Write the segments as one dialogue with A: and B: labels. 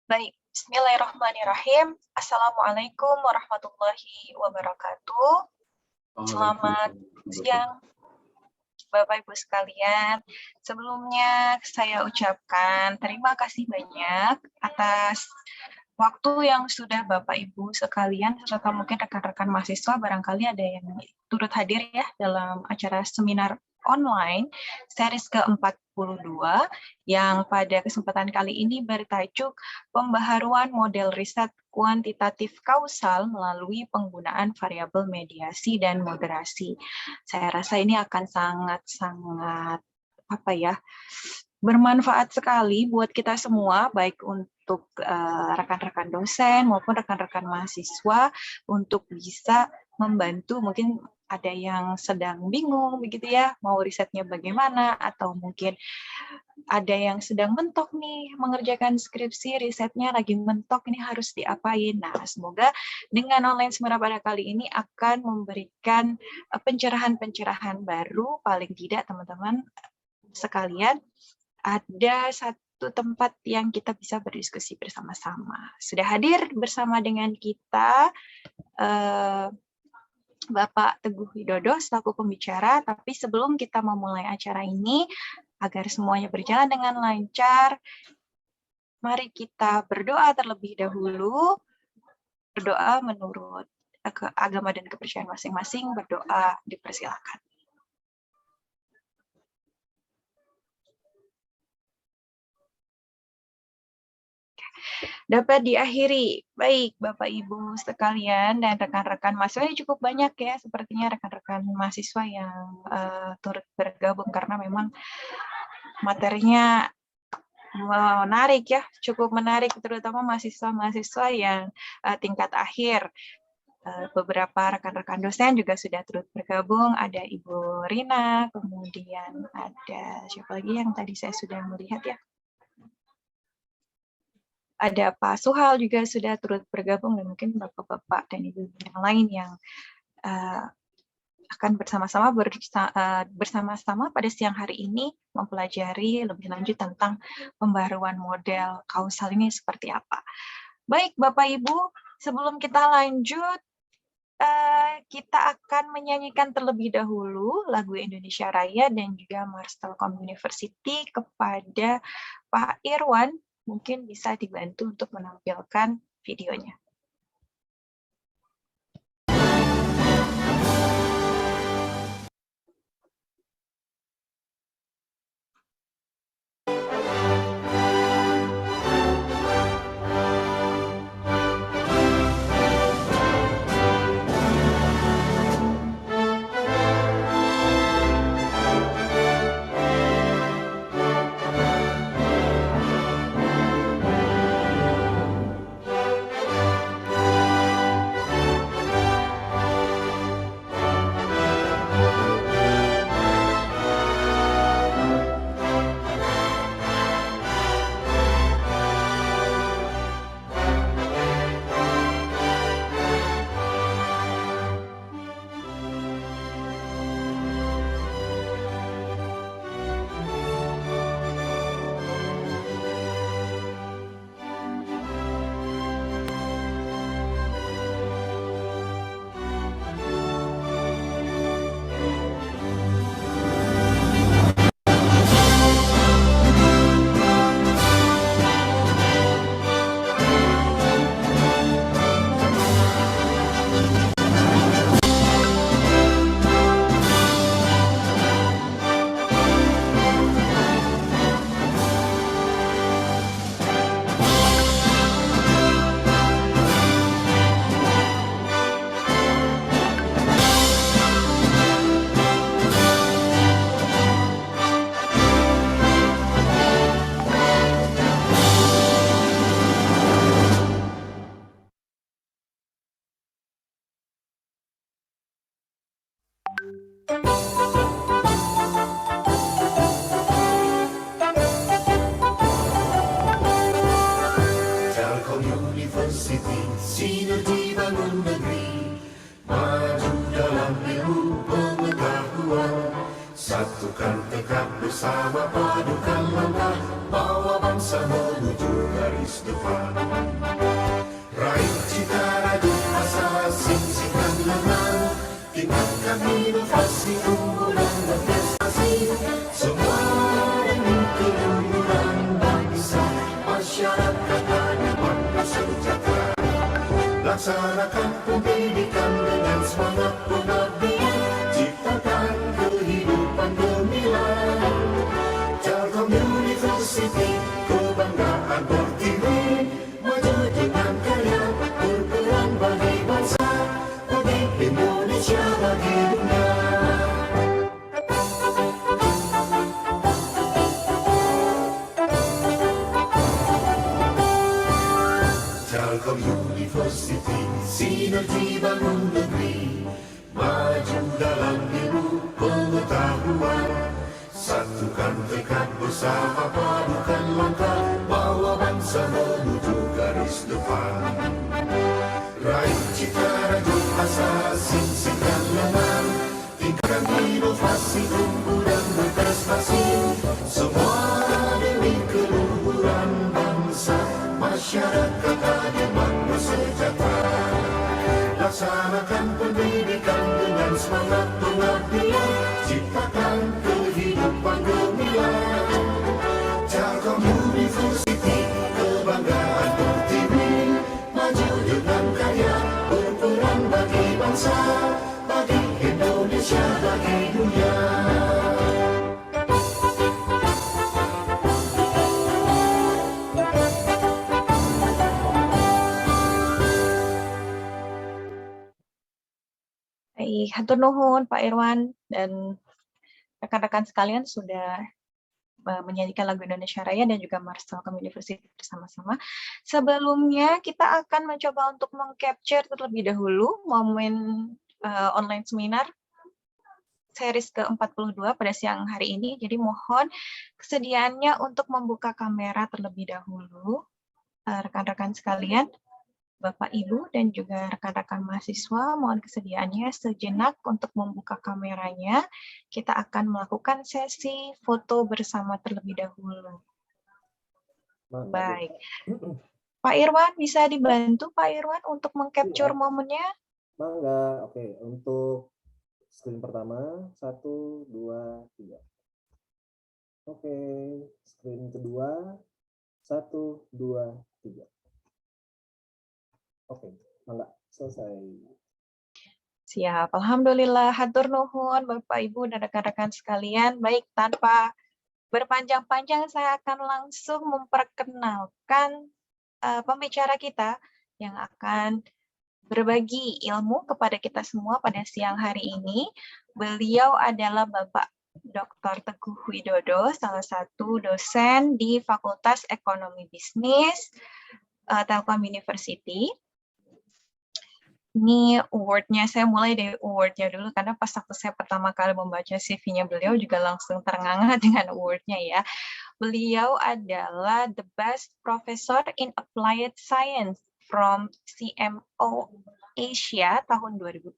A: Baik, bismillahirrahmanirrahim. Assalamualaikum warahmatullahi wabarakatuh. Selamat siang, Bapak Ibu sekalian. Sebelumnya saya ucapkan terima kasih banyak atas waktu yang sudah Bapak Ibu sekalian serta mungkin rekan-rekan mahasiswa barangkali ada yang turut hadir ya dalam acara seminar online series ke-42 yang pada kesempatan kali ini bertajuk pembaharuan model riset kuantitatif kausal melalui penggunaan variabel mediasi dan moderasi. Saya rasa ini akan sangat bermanfaat sekali buat kita semua, baik untuk rekan-rekan dosen maupun rekan-rekan mahasiswa untuk bisa membantu. Mungkin ada yang sedang bingung begitu ya, mau risetnya bagaimana, atau mungkin ada yang sedang mentok nih mengerjakan skripsi, risetnya lagi mentok, ini harus diapain. Nah, semoga dengan online seminar pada kali ini akan memberikan pencerahan-pencerahan baru, paling tidak teman-teman sekalian ada satu tempat yang kita bisa berdiskusi bersama-sama. Sudah hadir bersama dengan kita Bapak Teguh Widodo selaku pembicara, tapi sebelum kita memulai acara ini, agar semuanya berjalan dengan lancar, mari kita berdoa terlebih dahulu, berdoa menurut agama dan kepercayaan masing-masing, berdoa dipersilakan. Dapat diakhiri. Baik, Bapak Ibu sekalian dan rekan-rekan mahasiswa, ini cukup banyak ya, sepertinya rekan-rekan mahasiswa yang turut bergabung karena memang materinya menarik ya, cukup menarik, terutama mahasiswa-mahasiswa yang tingkat akhir. Beberapa rekan-rekan dosen juga sudah turut bergabung, ada Ibu Rina, kemudian ada siapa lagi yang tadi saya sudah melihat ya, ada Pak Suhal juga sudah turut bergabung, dan mungkin bapak-bapak dan ibu yang lain yang akan bersama-sama pada siang hari ini mempelajari lebih lanjut tentang pembaharuan model kausal ini seperti apa. Baik Bapak Ibu, sebelum kita lanjut, kita akan menyanyikan terlebih dahulu lagu Indonesia Raya dan juga Mars Telkom University kepada Pak Irwan. Mungkin bisa dibantu untuk menampilkan videonya.
B: Telkom University, sinergi bangun negeri, maju dalam ilmu pengetahuan, satukan tekad bersama, padukan langkah, bawa bangsa bangsa menuju garis depan. Raih cita raju asa sing-singkan lengan, tingkatkan inovasi unggulan dan prestasi, semua demi keluhuran bangsa, masyarakat adil sejahtera. Laksanakan pendidikan dengan semangat pengabdian, ciptakan kehidupan gemilang. Telkom University, kebanggaan Pertiwi, maju dengan karya, berperan bagi bangsa, bagi Indonesia, bagi dunia. Telkom University, sinergi bangun negeri, maju dalam ilmu pengetahuan, satukan tekad bersama, padukan langkah, bawa bangsa menuju garis depan. Raih cita raju asa sing-singkan lengan, tingkatkan inovasi unggulan berprestasi, semua demi keluhuran bangsa, masyarakat adil makmur sejahtera. Laksanakan pendidikan dengan semangat pengabdian, ciptakan kehidupan gemilang. Telkom University, kebanggaan Pertiwi, maju dengan karya, berperan bagi bangsa, bagi Indonesia, bagi dunia.
A: Baik, hatur nuhun Pak Irwan dan rekan-rekan sekalian sudah menyanyikan lagu Indonesia Raya dan juga Mars Telkom University bersama-sama. Sebelumnya kita akan mencoba untuk meng-capture terlebih dahulu momen online seminar series ke-42 pada siang hari ini. Jadi mohon kesediaannya untuk membuka kamera terlebih dahulu. Rekan-rekan sekalian, Bapak, Ibu, dan juga rekan-rekan mahasiswa, mohon kesediaannya sejenak untuk membuka kameranya. Kita akan melakukan sesi foto bersama terlebih dahulu. Baik. Pak Irwan, bisa dibantu Pak Irwan untuk meng-capture momennya?
C: Mangga, oke. Untuk screen pertama, 1, 2, 3. Oke, screen kedua, 1, 2, 3. Oke, mangga, selesai.
A: Siap, Alhamdulillah, hatur nuhun Bapak, Ibu, dan rekan-rekan sekalian. Baik, tanpa berpanjang-panjang, saya akan langsung memperkenalkan pembicara kita yang akan berbagi ilmu kepada kita semua pada siang hari ini. Beliau adalah Bapak Dr. Teguh Widodo, salah satu dosen di Fakultas Ekonomi Bisnis Telkom University. Ini award-nya, saya mulai dari award-nya dulu, karena pas waktu saya pertama kali membaca CV-nya beliau juga langsung terengah-engah dengan award-nya ya. Beliau adalah the best professor in applied science from CMO Asia tahun 2017.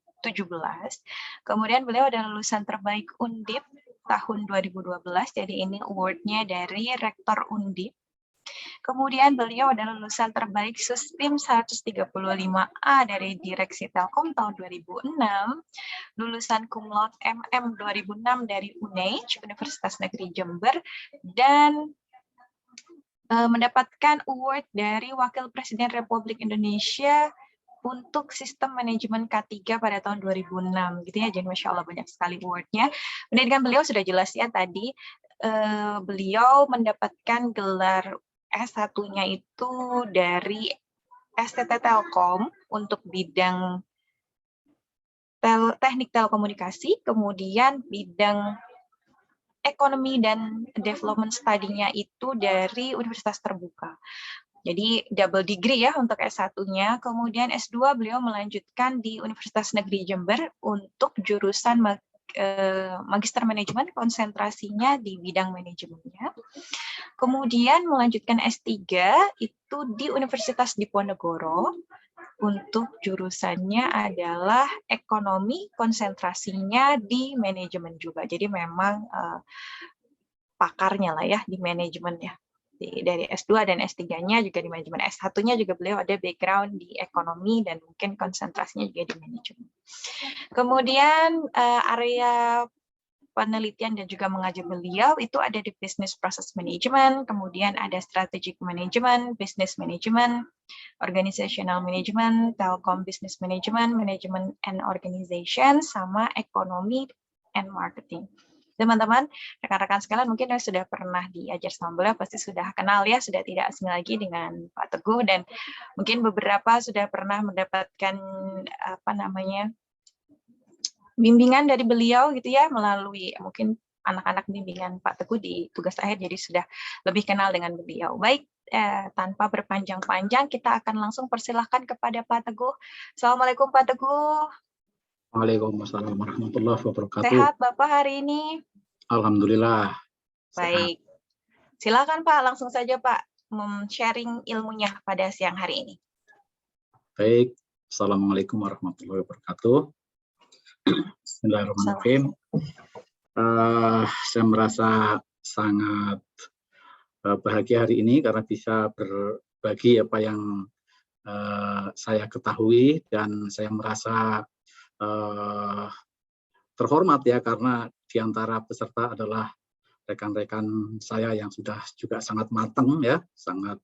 A: Kemudian beliau adalah lulusan terbaik Undip tahun 2012, jadi ini award-nya dari Rektor Undip. Kemudian beliau adalah lulusan terbaik Sustim 135A dari Direksi Telkom tahun 2006, lulusan cum laude MM 2006 dari UNEJ, Universitas Negeri Jember, dan mendapatkan award dari Wakil Presiden Republik Indonesia untuk sistem manajemen K3 pada tahun 2006. Gitu ya, jadi Masya Allah banyak sekali award-nya. Pendidikan beliau sudah jelas ya tadi, beliau mendapatkan gelar S1-nya itu dari STT Telkom untuk bidang teknik telekomunikasi, kemudian bidang ekonomi dan development study-nya itu dari Universitas Terbuka. Jadi double degree ya untuk S1-nya, kemudian S2 beliau melanjutkan di Universitas Negeri Jember untuk jurusan Magister Manajemen, konsentrasinya di bidang manajemennya. Kemudian melanjutkan S3 itu di Universitas Diponegoro untuk jurusannya adalah ekonomi, konsentrasinya di manajemen juga. Jadi memang pakarnya lah ya di manajemen ya. dari S2 dan S3-nya juga di manajemen, S1-nya juga beliau ada background di ekonomi dan mungkin konsentrasinya juga di manajemen. Kemudian area penelitian dan juga mengajar beliau itu ada di business process management, kemudian ada strategic management, business management, organizational management, telkom business management, management and organization, sama ekonomi and marketing. Teman-teman, rekan-rekan sekalian mungkin yang sudah pernah diajar sama beliau pasti sudah kenal ya, sudah tidak asing lagi dengan Pak Teguh, dan mungkin beberapa sudah pernah mendapatkan bimbingan dari beliau gitu ya, melalui mungkin anak-anak bimbingan Pak Teguh di tugas akhir, jadi sudah lebih kenal dengan beliau. Baik, tanpa berpanjang-panjang, kita akan langsung persilahkan kepada Pak Teguh. Assalamualaikum Pak Teguh.
D: Waalaikumsalam warahmatullahi wabarakatuh.
A: Sehat Bapak hari ini?
D: Alhamdulillah.
A: Baik. Silakan Pak, langsung saja Pak sharing ilmunya pada siang hari ini.
D: Baik. Assalamualaikum warahmatullahi wabarakatuh. Bismillahirrahmanirrahim. Saya merasa sangat bahagia hari ini karena bisa berbagi apa yang saya ketahui, dan saya merasa terhormat ya, karena di antara peserta adalah rekan-rekan saya yang sudah juga sangat matang ya, sangat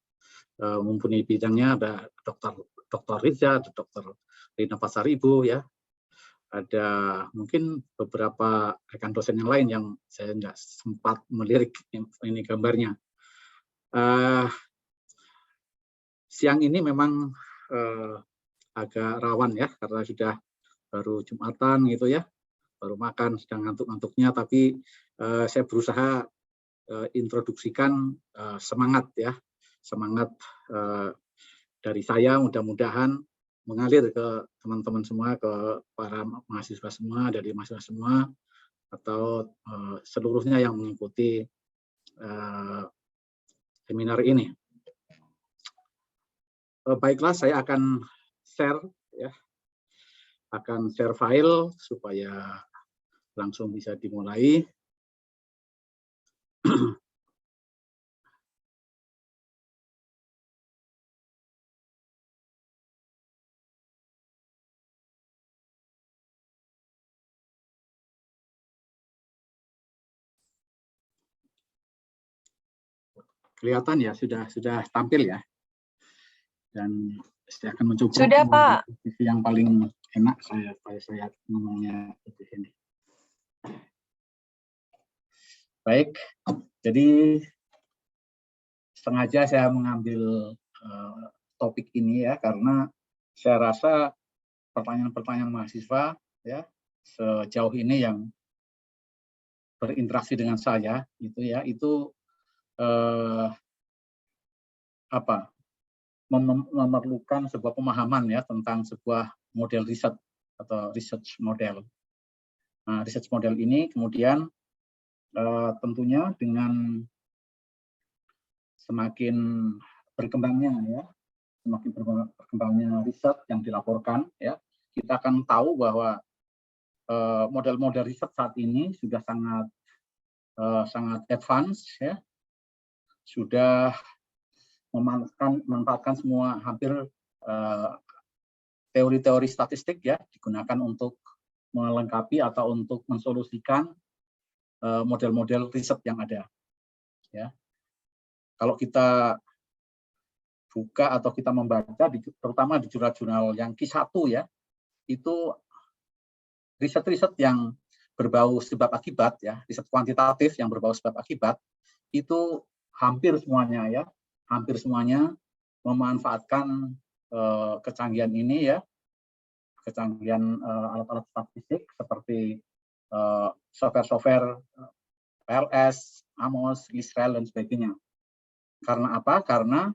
D: mumpuni bidangnya. Ada Dr. Riza, ada Dr. Rina Pasaribu ya, ada mungkin beberapa rekan dosen yang lain yang saya nggak sempat melirik ini gambarnya. Siang ini memang agak rawan ya, karena sudah baru Jumatan gitu ya, baru makan, sedang ngantuk-ngantuknya, tapi saya berusaha introduksikan semangat ya, semangat dari saya, mudah-mudahan mengalir ke teman-teman semua, ke para mahasiswa semua, dari mahasiswa semua, atau seluruhnya yang mengikuti seminar ini. Baiklah, saya akan share ya, akan share file supaya langsung bisa dimulai. Kelihatan ya, sudah tampil ya, dan saya akan mencoba
A: sudah Pak,
D: posisi yang paling enak saya ngomongnya di sini. Baik, jadi sengaja saya mengambil topik ini ya, karena saya rasa pertanyaan-pertanyaan mahasiswa ya sejauh ini yang berinteraksi dengan saya itu ya, itu memerlukan sebuah pemahaman ya tentang sebuah model riset atau research model. Nah, research model ini kemudian tentunya dengan semakin berkembangnya ya, semakin berkembangnya riset yang dilaporkan ya, kita akan tahu bahwa model-model riset saat ini sudah sangat advance ya, sudah memanfaatkan semua hampir teori-teori statistik ya, digunakan untuk melengkapi atau untuk mensolusikan model-model riset yang ada ya. Kalau kita buka atau kita membaca terutama di jurnal-jurnal yang Q1 ya, itu riset-riset yang berbau sebab akibat ya, riset kuantitatif yang berbau sebab akibat, itu hampir semuanya memanfaatkan kecanggihan ini ya, kecanggihan alat-alat statistik seperti software PLS, Amos, Israel dan sebagainya. Karena apa? Karena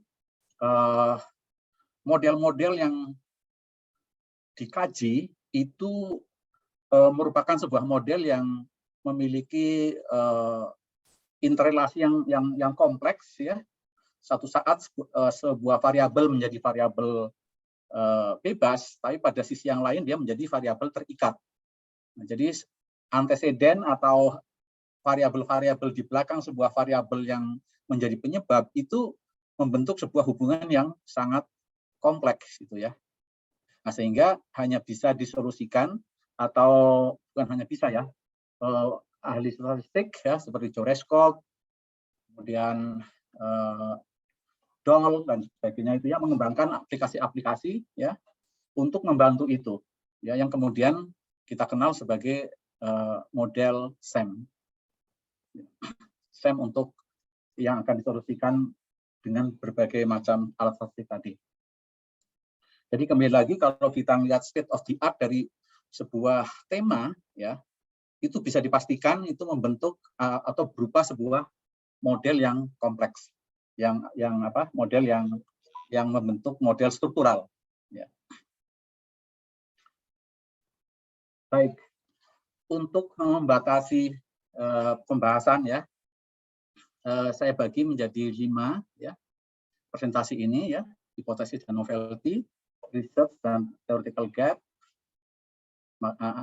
D: model-model yang dikaji itu merupakan sebuah model yang memiliki interrelasi yang kompleks ya. Satu saat sebuah variabel menjadi variabel bebas, tapi pada sisi yang lain dia menjadi variabel terikat. Nah, jadi anteseden atau variabel-variabel di belakang sebuah variabel yang menjadi penyebab itu membentuk sebuah hubungan yang sangat kompleks gitu ya. Nah, sehingga hanya bisa disolusikan atau bukan hanya bisa ya, ahli statistik ya seperti Joreskov, kemudian Doll dan sebagainya itu ya mengembangkan aplikasi-aplikasi ya untuk membantu itu ya yang kemudian kita kenal sebagai model SAM. SAM untuk yang akan disolusikan dengan berbagai macam alat statistik tadi. Jadi kembali lagi kalau kita melihat state of the art dari sebuah tema ya itu bisa dipastikan itu membentuk atau berupa sebuah model yang kompleks, model yang membentuk model struktural. Ya. Baik, untuk membatasi pembahasan ya, saya bagi menjadi 5 ya presentasi ini ya, hipotesis dan novelty, research dan theoretical gap,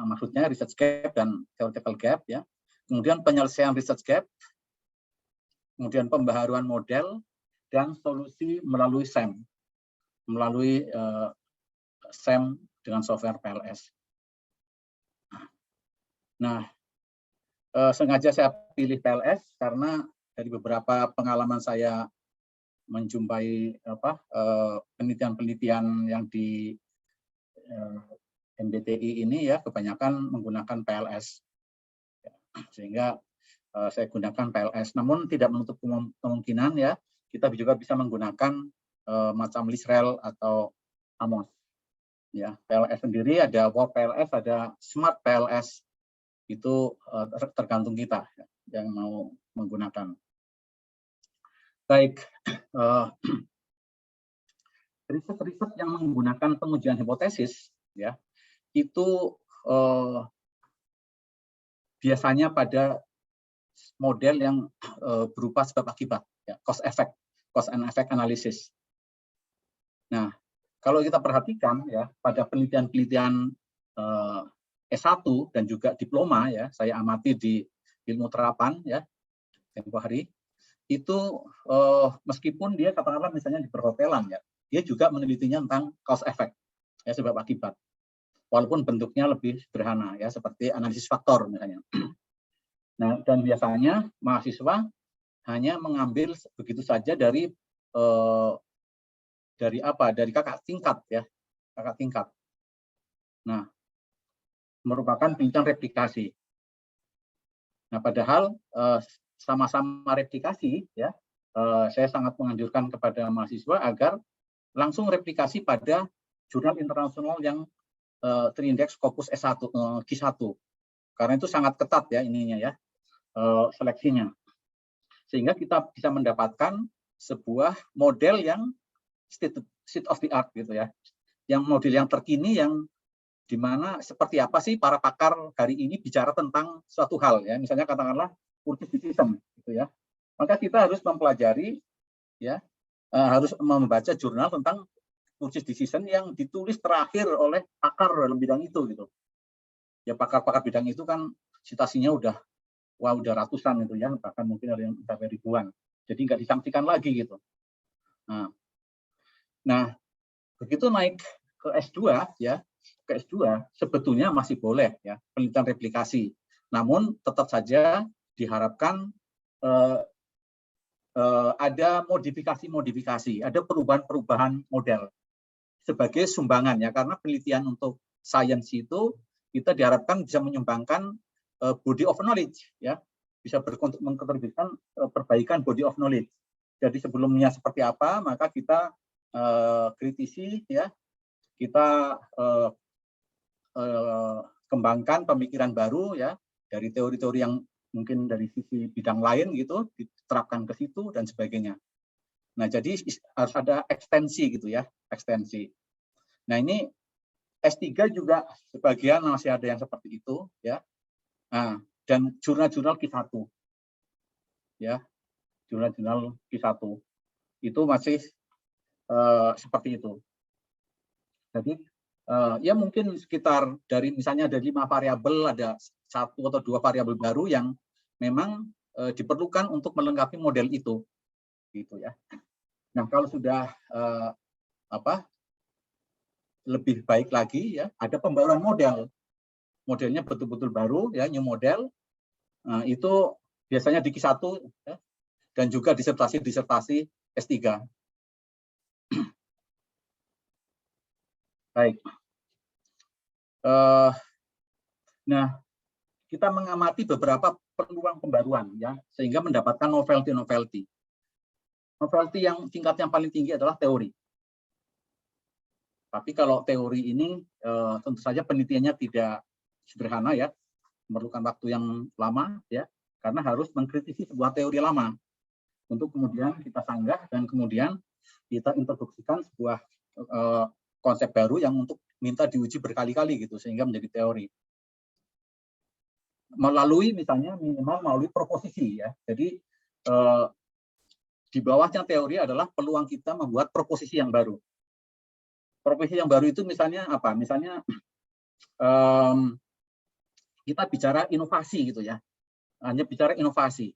D: maksudnya research gap dan theoretical gap ya, kemudian penyelesaian research gap, kemudian pembaharuan model, dan solusi melalui SAM, melalui SAM dengan software PLS. Nah, sengaja saya pilih PLS karena dari beberapa pengalaman saya menjumpai penelitian-penelitian yang di MBTI ini ya kebanyakan menggunakan PLS, sehingga saya gunakan PLS. Namun tidak menutup kemungkinan ya kita juga bisa menggunakan macam LISREL atau AMOS. Ya, PLS sendiri ada War PLS, ada Smart PLS. Itu tergantung kita ya, yang mau menggunakan. Baik, riset-riset yang menggunakan pengujian hipotesis ya itu biasanya pada model yang berupa sebab akibat, ya, cost and effect analysis. Nah, kalau kita perhatikan ya pada penelitian-penelitian S1 dan juga diploma ya, saya amati di ilmu terapan ya tempo hari itu meskipun dia katakanlah misalnya di perhotelan ya, dia juga menelitinya tentang cause effect ya sebab akibat. Walaupun bentuknya lebih sederhana ya seperti analisis faktor misalnya. Nah, dan biasanya mahasiswa hanya mengambil begitu saja dari kakak tingkat ya, kakak tingkat. Nah, merupakan penelitian replikasi. Nah, padahal sama-sama replikasi ya, saya sangat menganjurkan kepada mahasiswa agar langsung replikasi pada jurnal internasional yang terindeks Scopus S1 Q1. Karena itu sangat ketat ya ininya ya. Seleksinya. Sehingga kita bisa mendapatkan sebuah model yang state of the art gitu ya. Yang model yang terkini yang dimana seperti apa sih para pakar hari ini bicara tentang suatu hal ya. Misalnya katakanlah purchase decision gitu ya. Maka kita harus mempelajari ya, harus membaca jurnal tentang purchase decision yang ditulis terakhir oleh pakar dalam bidang itu gitu. Ya pakar-pakar bidang itu kan citasinya udah ratusan itu ya, bahkan mungkin ada yang sampai ribuan. Jadi nggak disangsikan lagi gitu. Nah, begitu naik ke S2 ya, ke S2 sebetulnya masih boleh ya penelitian replikasi. Namun tetap saja diharapkan ada modifikasi-modifikasi, ada perubahan-perubahan model sebagai sumbangan ya, karena penelitian untuk sains itu kita diharapkan bisa menyumbangkan body of knowledge ya, bisa berkontribusikan perbaikan body of knowledge. Jadi sebelumnya seperti apa, maka kita kritisi ya, kita kembangkan pemikiran baru ya dari teori-teori yang mungkin dari sisi bidang lain gitu diterapkan ke situ dan sebagainya. Nah, jadi harus ada ekstensi gitu ya, ekstensi. Nah, ini S3 juga sebagian masih ada yang seperti itu ya. Nah, dan jurnal-jurnal Q1 ya, jurnal-jurnal Q1 itu masih seperti itu. Jadi ya mungkin sekitar dari misalnya ada 5 variabel, ada 1 atau 2 variabel baru yang memang diperlukan untuk melengkapi model itu. gitu ya. Nah, kalau sudah lebih baik lagi ya, ada pembaruan model. Modelnya betul-betul baru ya, new model. Nah, itu biasanya di Q1 ya, dan juga disertasi S3. Baik. Nah, kita mengamati beberapa peluang pembaruan ya, sehingga mendapatkan novelty. Novelty yang tingkatnya paling tinggi adalah teori. Tapi kalau teori ini tentu saja penelitiannya tidak sederhana ya, memerlukan waktu yang lama ya, karena harus mengkritisi sebuah teori lama untuk kemudian kita sanggah dan kemudian kita introduksikan sebuah konsep baru yang untuk minta diuji berkali-kali gitu sehingga menjadi teori. Melalui misalnya minimal melalui proposisi ya. Jadi di bawahnya teori adalah peluang kita membuat proposisi yang baru. Proposisi yang baru itu misalnya apa? Misalnya kita bicara inovasi gitu ya. Hanya bicara inovasi.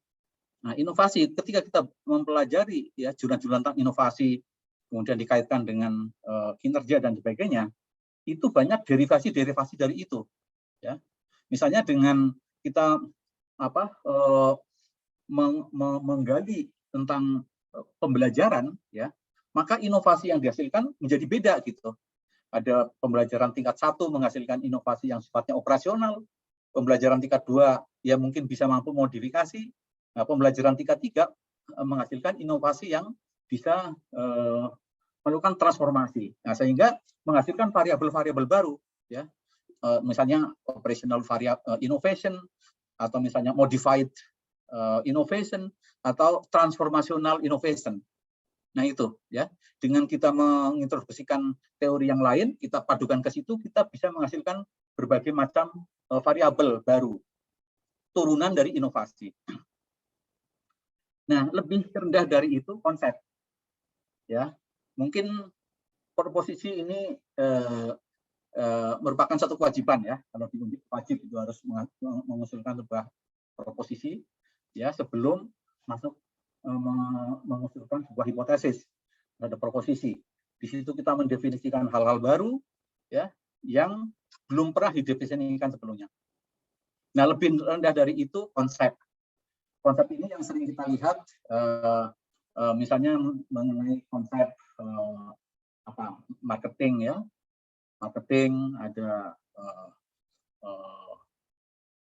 D: Nah, inovasi ketika kita mempelajari ya jurnal-jurnal tentang inovasi kemudian dikaitkan dengan kinerja dan sebagainya, itu banyak derivasi dari itu ya. Misalnya dengan kita menggali tentang pembelajaran ya, maka inovasi yang dihasilkan menjadi beda gitu. Ada pembelajaran tingkat 1 menghasilkan inovasi yang sifatnya operasional, pembelajaran tingkat 2 ya mungkin bisa mampu modifikasi, nah, pembelajaran tingkat 3 menghasilkan inovasi yang bisa melakukan transformasi. Nah, sehingga menghasilkan variabel-variabel baru ya. Misalnya operational innovation atau misalnya modified innovation atau transformational innovation. Nah, itu ya. Dengan kita mengintroduksikan teori yang lain, kita padukan ke situ, kita bisa menghasilkan berbagai macam variabel baru, turunan dari inovasi. Nah, lebih rendah dari itu konsep. Ya, mungkin proposisi ini merupakan satu kewajiban ya. Kalau diundi wajib itu harus mengusulkan sebuah proposisi ya sebelum masuk mengusulkan sebuah hipotesis pada proposisi. Di situ kita mendefinisikan hal-hal baru ya yang belum pernah didefinisikan sebelumnya. Nah, lebih rendah dari itu konsep. Konsep ini yang sering kita lihat misalnya mengenai konsep marketing ya. Marketing ada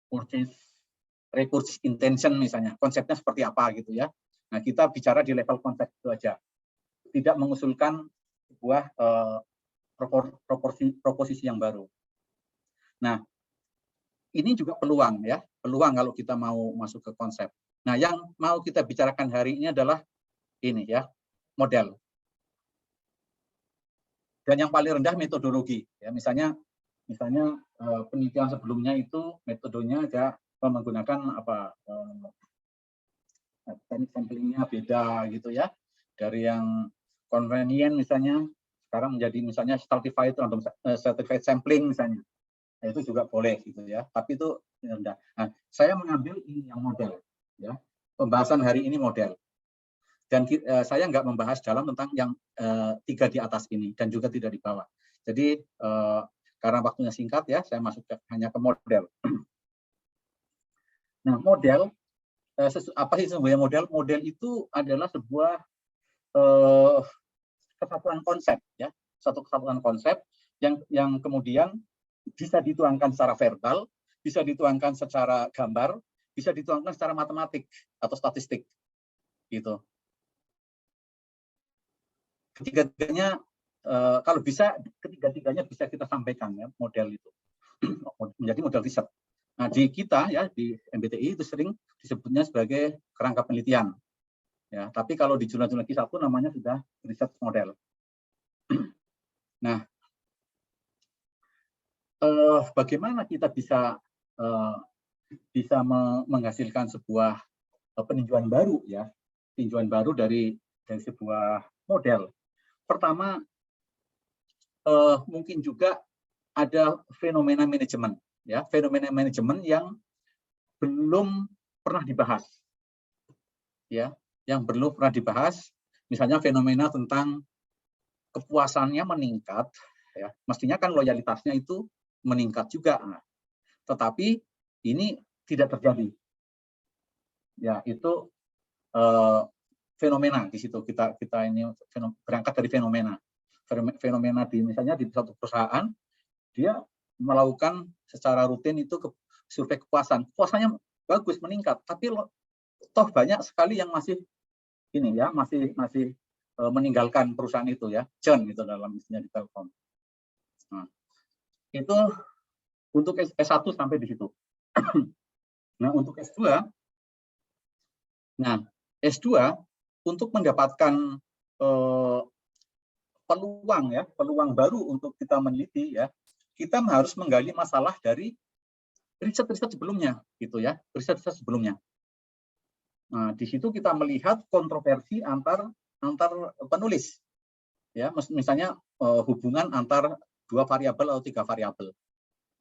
D: purchase intention misalnya. Konsepnya seperti apa gitu ya. Nah, kita bicara di level konsep itu aja. Tidak mengusulkan sebuah proposisi yang baru. Nah, ini juga peluang ya. Peluang kalau kita mau masuk ke konsep. Nah, yang mau kita bicarakan hari ini adalah ini ya, model. Dan yang paling rendah metodologi ya, misalnya penelitian sebelumnya itu metodenya ada menggunakan teknik samplingnya beda gitu ya, dari yang convenient misalnya sekarang menjadi misalnya stratified random stratified sampling misalnya. Nah, itu juga boleh gitu ya, tapi itu rendah. Nah, saya mengambil ini yang model ya, pembahasan hari ini model. Dan saya nggak membahas dalam tentang yang 3 di atas ini dan juga tidak di bawah. Jadi karena waktunya singkat ya, saya masuk hanya ke model. Nah, model apa sih sebenarnya model? Model itu adalah sebuah kesatuan konsep ya, satu kesatuan konsep yang kemudian bisa dituangkan secara verbal, bisa dituangkan secara gambar, bisa dituangkan secara matematik atau statistik gitu. Ketiga-tiganya kalau bisa ketiga-tiganya bisa kita sampaikan ya model itu menjadi model riset. Nah, di kita ya di MBTI itu sering disebutnya sebagai kerangka penelitian. Ya, tapi kalau di jurnal-jurnal Q1 namanya sudah riset model. Nah, bagaimana kita bisa menghasilkan sebuah peninjauan baru ya, tinjauan baru dari sebuah model. Pertama, mungkin juga ada fenomena manajemen, ya, fenomena manajemen yang belum pernah dibahas, ya. yang perlu pernah dibahas, misalnya fenomena tentang kepuasannya meningkat, ya, mestinya kan loyalitasnya itu meningkat juga. Nah, tetapi ini tidak terjadi. Ya, itu fenomena di situ kita ini berangkat dari fenomena di misalnya di satu perusahaan dia melakukan secara rutin itu survei kepuasannya bagus meningkat, tapi toh banyak sekali yang masih ini ya masih meninggalkan perusahaan itu ya, churn gitu dalam istilah di Telkom. Nah, itu untuk S1 sampai di situ. Nah, untuk S2, S2 untuk mendapatkan peluang baru untuk kita meneliti ya, kita harus menggali masalah dari riset-riset sebelumnya gitu ya, riset-riset sebelumnya. Nah, di situ kita melihat kontroversi antar penulis. Ya, misalnya hubungan antar 2 variabel atau 3 variabel.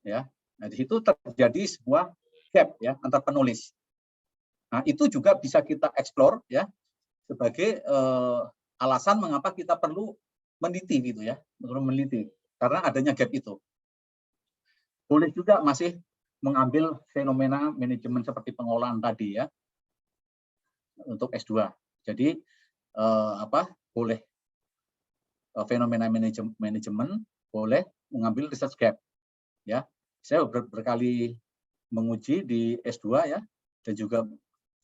D: Ya. Nah, di situ terjadi sebuah gap ya antar penulis. Nah, itu juga bisa kita explore ya sebagai alasan mengapa kita perlu meneliti gitu ya, meneliti karena adanya gap itu. Boleh juga masih mengambil fenomena manajemen seperti pengolahan tadi ya untuk S2. Jadi boleh fenomena manajemen, boleh mengambil research gap ya. Saya berkali menguji di S2 ya, dan juga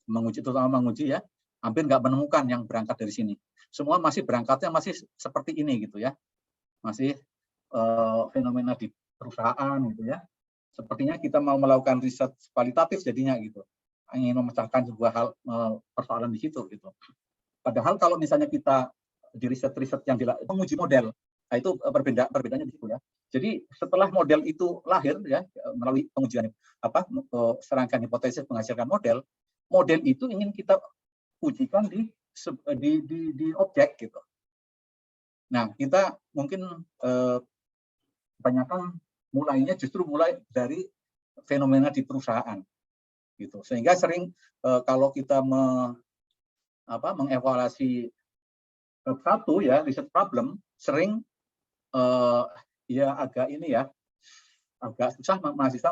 D: terutama menguji ya, hampir nggak menemukan yang berangkat dari sini. Semua masih berangkatnya masih seperti ini gitu ya, masih fenomena di perusahaan gitu ya. Sepertinya kita mau melakukan riset kualitatif jadinya gitu, ingin memecahkan sebuah hal persoalan di situ gitu. Padahal kalau misalnya kita di riset-riset yang menguji model, nah itu perbedaannya di situ ya. Jadi setelah model itu lahir ya melalui pengujian serangkaian hipotesis menghasilkan model itu ingin kita ujikan di objek gitu. Nah, kita mungkin kebanyakan justru mulai dari fenomena di perusahaan gitu. Sehingga sering kalau kita mengevaluasi satu ya riset problem sering ya agak susah mahasiswa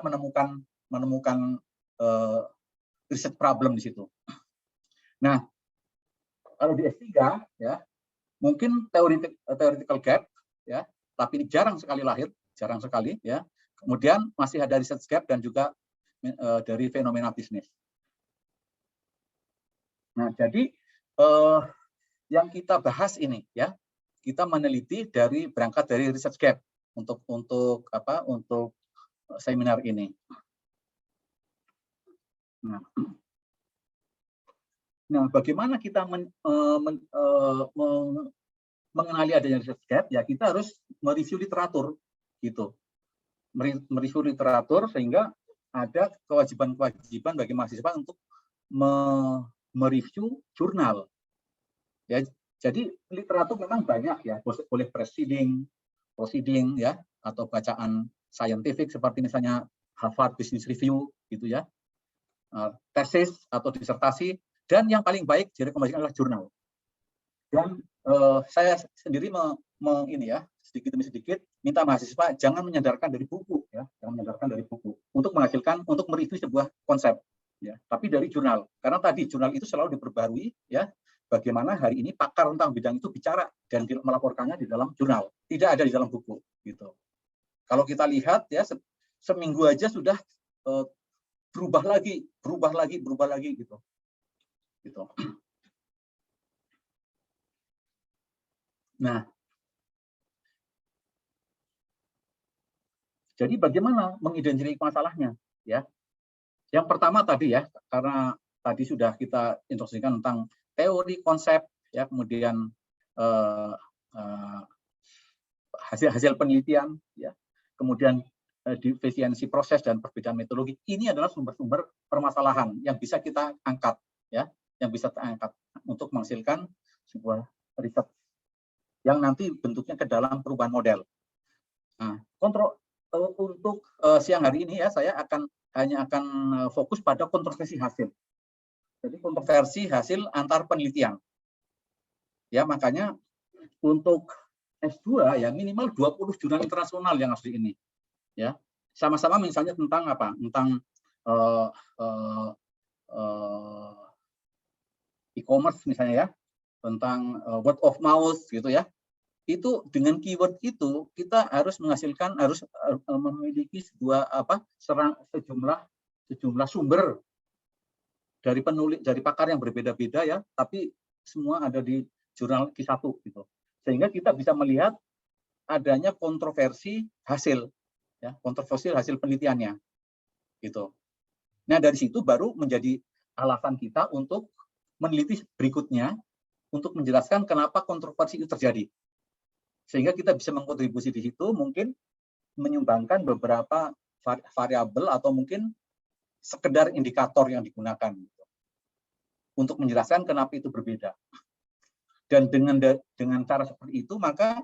D: menemukan riset problem di situ. Nah, kalau di S3 ya mungkin theoretical gap ya, tapi ini jarang sekali ya. Kemudian masih ada research gap dan juga dari fenomena bisnis. Nah, jadi yang kita bahas ini ya, kita meneliti berangkat dari research gap untuk seminar ini. Nah, bagaimana kita mengenali adanya research gap? Ya, kita harus mereview literatur, gitu. Mereview literatur sehingga ada kewajiban bagi mahasiswa untuk mereview jurnal. Ya, jadi literatur memang banyak ya, boleh proceeding ya, atau bacaan scientific seperti misalnya Harvard Business Review, gitu ya, tesis atau disertasi. Dan yang paling baik direkomendasikan adalah jurnal. Dan saya sendiri sedikit demi sedikit minta mahasiswa jangan menyandarkan dari buku ya, untuk mereview sebuah konsep ya, tapi dari jurnal. Karena tadi jurnal itu selalu diperbarui ya, bagaimana hari ini pakar tentang bidang itu bicara dan melaporkannya di dalam jurnal, tidak ada di dalam buku gitu. Kalau kita lihat ya seminggu aja sudah berubah lagi gitu. Nah, jadi bagaimana mengidentifikasi masalahnya? Ya, yang pertama tadi ya, karena tadi sudah kita instruksikan tentang teori, konsep, ya, kemudian hasil penelitian, ya, kemudian defisiensi proses dan perbedaan metodologi. Ini adalah sumber-sumber permasalahan yang bisa kita angkat, ya, untuk menghasilkan sebuah riset yang nanti bentuknya ke dalam perubahan model. Nah, untuk siang hari ini ya saya hanya akan fokus pada kontroversi hasil. Jadi kontroversi hasil antar penelitian. Ya, makanya untuk S2 ya minimal 20 jurnal internasional yang harus ini. Ya. Sama-sama misalnya tentang apa? Tentang e-commerce misalnya ya, tentang word of mouth gitu ya. Itu dengan keyword itu kita harus menghasilkan, harus memiliki sejumlah sumber dari penulis, dari pakar yang berbeda-beda ya, tapi semua ada di jurnal Q1 gitu. Sehingga kita bisa melihat adanya kontroversi hasil ya, kontroversi hasil penelitiannya gitu. Nah, dari situ baru menjadi alasan kita untuk meneliti berikutnya untuk menjelaskan kenapa kontroversi itu terjadi. Sehingga kita bisa mengkontribusi di situ, mungkin menyumbangkan beberapa variabel atau mungkin sekedar indikator yang digunakan gitu, untuk menjelaskan kenapa itu berbeda. Dan dengan cara seperti itu, maka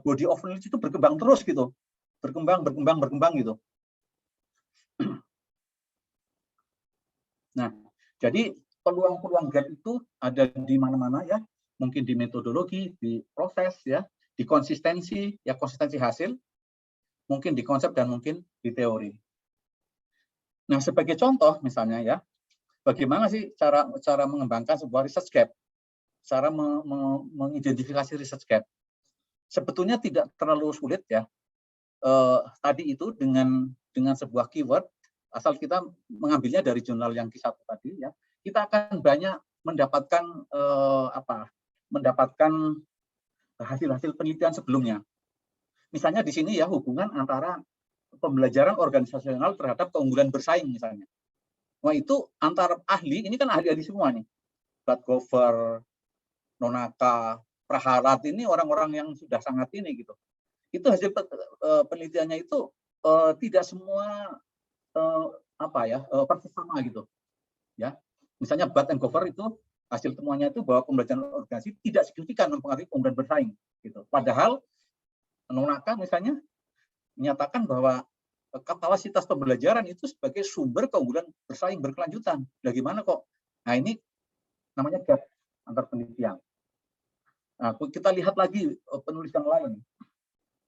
D: body of knowledge itu berkembang terus gitu, berkembang gitu. Nah, jadi peluang-peluang gap itu ada di mana-mana ya, mungkin di metodologi, di proses ya, di konsistensi ya, konsistensi hasil, mungkin di konsep dan mungkin di teori. Nah, sebagai contoh misalnya ya, bagaimana sih cara mengembangkan sebuah research gap, cara mengidentifikasi research gap. Sebetulnya tidak terlalu sulit ya. Tadi itu dengan sebuah keyword, asal kita mengambilnya dari jurnal yang Q1 tadi ya, kita akan banyak mendapatkan hasil-hasil penelitian sebelumnya. Misalnya di sini ya, hubungan antara pembelajaran organisasional terhadap keunggulan bersaing misalnya. Wah, itu antar ahli, ini kan ahli-ahli semua nih. Blatgover, Nonaka, Praharat, ini orang-orang yang sudah sangat ini gitu. Itu hasil penelitiannya itu tidak semua persis sama gitu. Ya. Misalnya Blatgover itu hasil temuannya itu bahwa pembelajaran organisasi tidak signifikan mempengaruhi keunggulan bersaing gitu. Padahal Nonaka misalnya menyatakan bahwa kapasitas pembelajaran itu sebagai sumber keunggulan bersaing berkelanjutan. Bagaimana kok? Nah, ini namanya gap antar penelitian. Nah, kita lihat lagi penulis yang lain.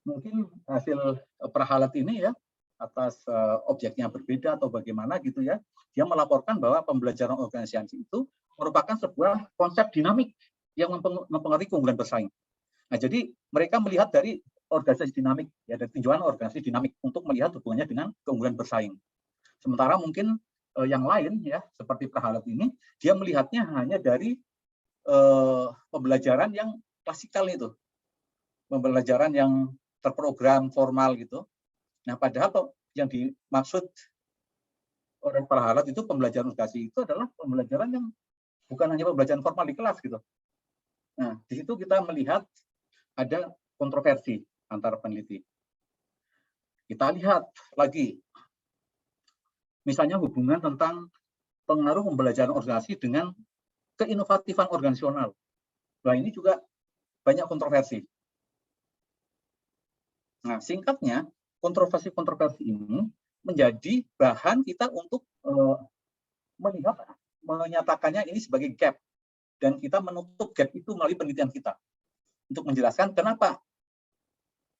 D: Mungkin hasil Prahalat ini ya, atas objeknya berbeda atau bagaimana gitu ya, dia melaporkan bahwa pembelajaran organisasi itu merupakan sebuah konsep dinamik yang mempengaruhi keunggulan bersaing. Nah, jadi mereka melihat dari organisasi dinamik, ya, dari tinjauan organisasi dinamik untuk melihat hubungannya dengan keunggulan bersaing. Sementara mungkin yang lain ya, seperti Prahalat ini, dia melihatnya hanya dari pembelajaran yang klasikal itu, pembelajaran yang terprogram formal gitu. Nah, padahal yang dimaksud oleh Prahalat itu pembelajaran organisasi itu adalah pembelajaran yang bukan hanya pembelajaran formal di kelas gitu. Nah, di situ kita melihat ada kontroversi antar peneliti. Kita lihat lagi, misalnya hubungan tentang pengaruh pembelajaran organisasi dengan keinovatifan organisasional. Nah, ini juga banyak kontroversi. Nah, singkatnya, kontroversi-kontroversi ini menjadi bahan kita untuk menyatakannya ini sebagai gap, dan kita menutup gap itu melalui penelitian kita untuk menjelaskan kenapa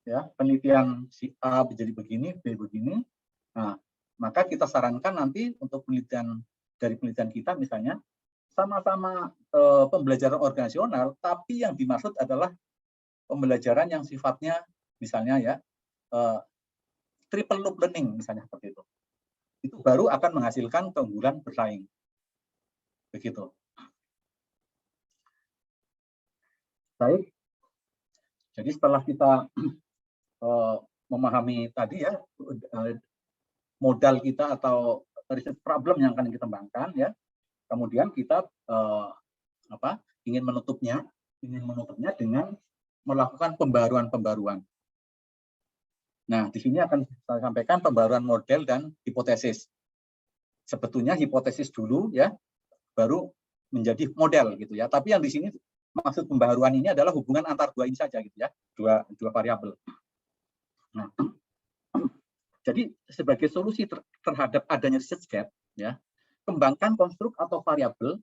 D: ya penelitian si A menjadi begini, B begini. Nah, maka kita sarankan nanti untuk penelitian kita misalnya sama-sama pembelajaran organisasional, tapi yang dimaksud adalah pembelajaran yang sifatnya misalnya ya triple loop learning misalnya seperti itu. Itu baru akan menghasilkan keunggulan bersaing. Begitu. Baik. Jadi setelah kita memahami tadi ya modal kita atau research problem yang akan kita kembangkan ya, kemudian kita ingin menutupnya dengan melakukan pembaruan. Nah, di sini akan saya sampaikan pembaruan model dan hipotesis. Sebetulnya hipotesis dulu ya, baru menjadi model gitu ya. Tapi yang di sini maksud pembaruan ini adalah hubungan antar dua ini saja gitu ya, dua variabel. Nah, jadi sebagai solusi terhadap adanya research gap ya, kembangkan konstruk atau variabel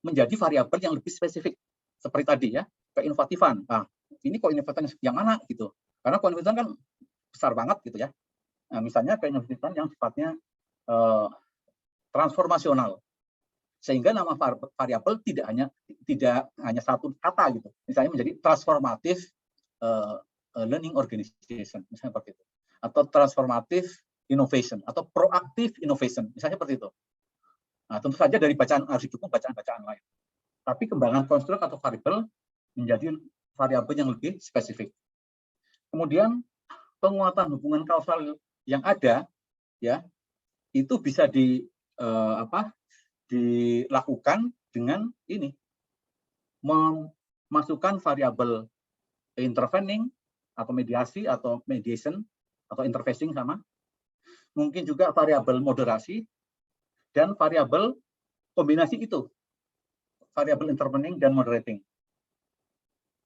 D: menjadi variabel yang lebih spesifik. Seperti tadi ya, keinovatifan. Nah, ini koinovatifan yang mana gitu. Karena koinovatifan kan besar banget gitu ya. Nah, misalnya keinovatifan yang sifatnya transformasional. Sehingga nama variabel tidak hanya satu kata gitu. Misalnya menjadi transformative learning organization, misalnya seperti itu. Atau transformative innovation atau proactive innovation, misalnya seperti itu. Nah, tentu saja dari bacaan harus didukung bacaan-bacaan lain. Tapi kembangan konstruk atau variabel menjadi variabel yang lebih spesifik. Kemudian penguatan hubungan kausal yang ada, ya, itu bisa dilakukan dengan ini, memasukkan variabel intervening atau mediasi atau mediation atau interfacing sama, mungkin juga variabel moderasi dan variabel kombinasi itu, variabel intervening dan moderating.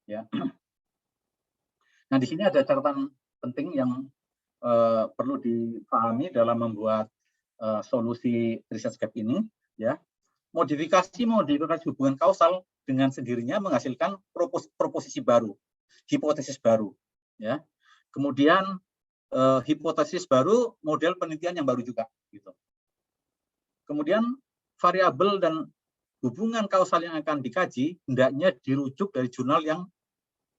D: Ya. Nah, di sini ada catatan penting yang perlu dipahami dalam membuat solusi research gap ini. Ya, modifikasi hubungan kausal dengan sendirinya menghasilkan proposisi baru, hipotesis baru. Ya, kemudian hipotesis baru, model penelitian yang baru juga. Gitu. Kemudian variabel dan hubungan kausal yang akan dikaji hendaknya dirujuk dari jurnal yang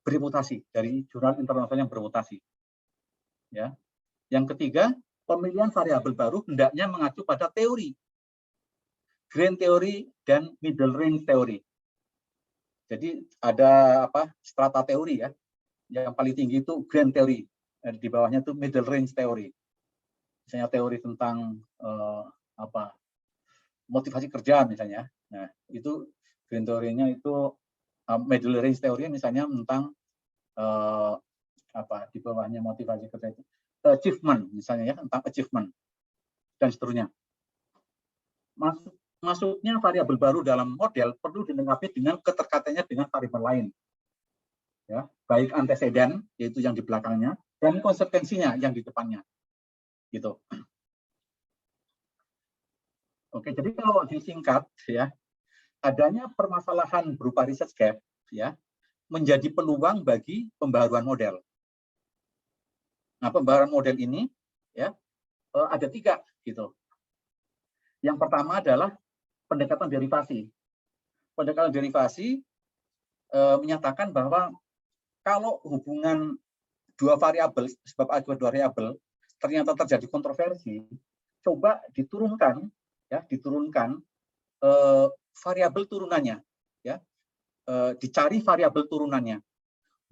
D: berreputasi, dari jurnal internasional yang berreputasi. Ya. Yang ketiga, pemilihan variabel baru hendaknya mengacu pada teori, grand theory dan middle range theory. Jadi ada strata teori ya. Yang paling tinggi itu grand theory, di bawahnya itu middle range theory. Misalnya teori tentang motivasi kerja misalnya. Nah, itu grand theory-nya itu middle range theory misalnya tentang di bawahnya motivasi kerja itu achievement misalnya ya, tentang achievement dan seterusnya. Masuknya variabel baru dalam model perlu dilengkapi dengan keterkaitannya dengan variabel lain. Ya, baik anteseden yaitu yang di belakangnya dan konsekuensinya yang di depannya. Gitu. Oke, jadi kalau disingkat ya, adanya permasalahan berupa research gap ya menjadi peluang bagi pembaharuan model. Nah, pembaharuan model ini ya ada 3 gitu. Yang pertama adalah pendekatan derivasi. Pendekatan derivasi menyatakan bahwa kalau hubungan 2 variabel, sebab akibat 2 variabel ternyata terjadi kontroversi, coba diturunkan variabel turunannya, ya, dicari variabel turunannya.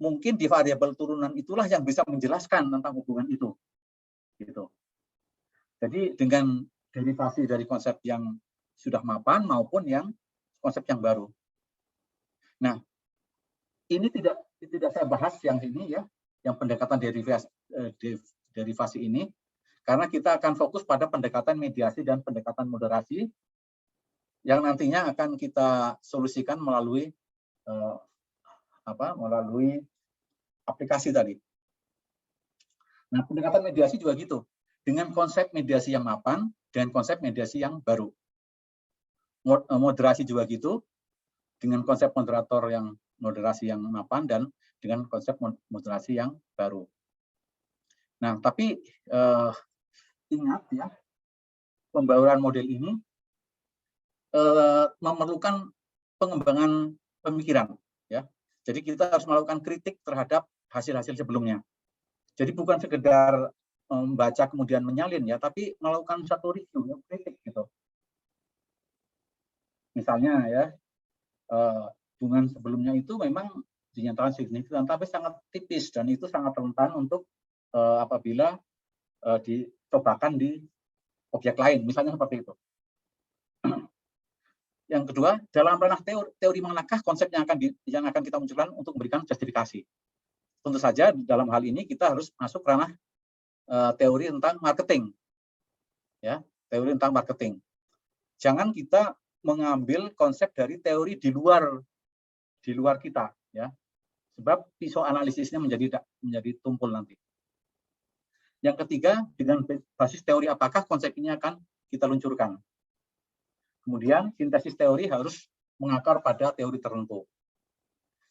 D: Mungkin di variabel turunan itulah yang bisa menjelaskan tentang hubungan itu. Gitu. Jadi dengan derivasi dari konsep yang sudah mapan maupun yang konsep yang baru. Nah, ini tidak saya bahas yang ini ya, yang pendekatan derivasi ini, karena kita akan fokus pada pendekatan mediasi dan pendekatan moderasi yang nantinya akan kita solusikan melalui melalui aplikasi tadi. Nah, pendekatan mediasi juga gitu, dengan konsep mediasi yang mapan dan konsep mediasi yang baru. Moderasi juga gitu, dengan konsep moderator yang moderasi yang mapan dan dengan konsep moderasi yang baru. Nah, tapi ingat ya, pembaharuan model ini memerlukan pengembangan pemikiran. Ya, jadi kita harus melakukan kritik terhadap hasil-hasil sebelumnya. Jadi bukan sekedar membaca kemudian menyalin ya, tapi melakukan satu review, kritik gitu. Misalnya ya, hubungan sebelumnya itu memang dinyatakan signifikan, tapi sangat tipis dan itu sangat rentan untuk apabila dicobakan di objek lain, misalnya seperti itu. Yang kedua, dalam ranah teori manakah konsep yang akan kita munculkan untuk memberikan justifikasi. Tentu saja dalam hal ini kita harus masuk ranah teori tentang marketing, ya, teori tentang marketing. Jangan kita mengambil konsep dari teori di luar kita, ya, sebab pisau analisisnya menjadi tumpul nanti. Yang ketiga, dengan basis teori apakah konsep ini akan kita luncurkan. Kemudian sintesis teori harus mengakar pada teori tertentu.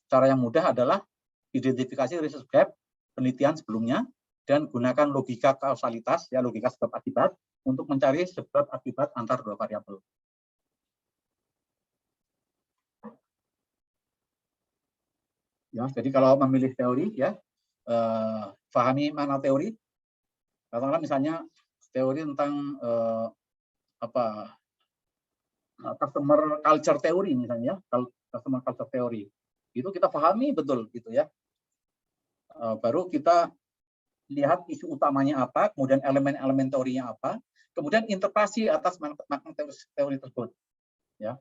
D: Cara yang mudah adalah identifikasi research gap, penelitian sebelumnya, dan gunakan logika kausalitas, ya logika sebab akibat, untuk mencari sebab akibat antar dua variabel. Ya, jadi kalau memilih teori, ya pahami mana teori. Katakanlah misalnya teori tentang customer culture theory misalnya, customer culture theory itu kita pahami betul gitu ya. Baru kita lihat isu utamanya apa, kemudian elemen-elemen teorinya apa, kemudian interpretasi atas makna teori tersebut, ya,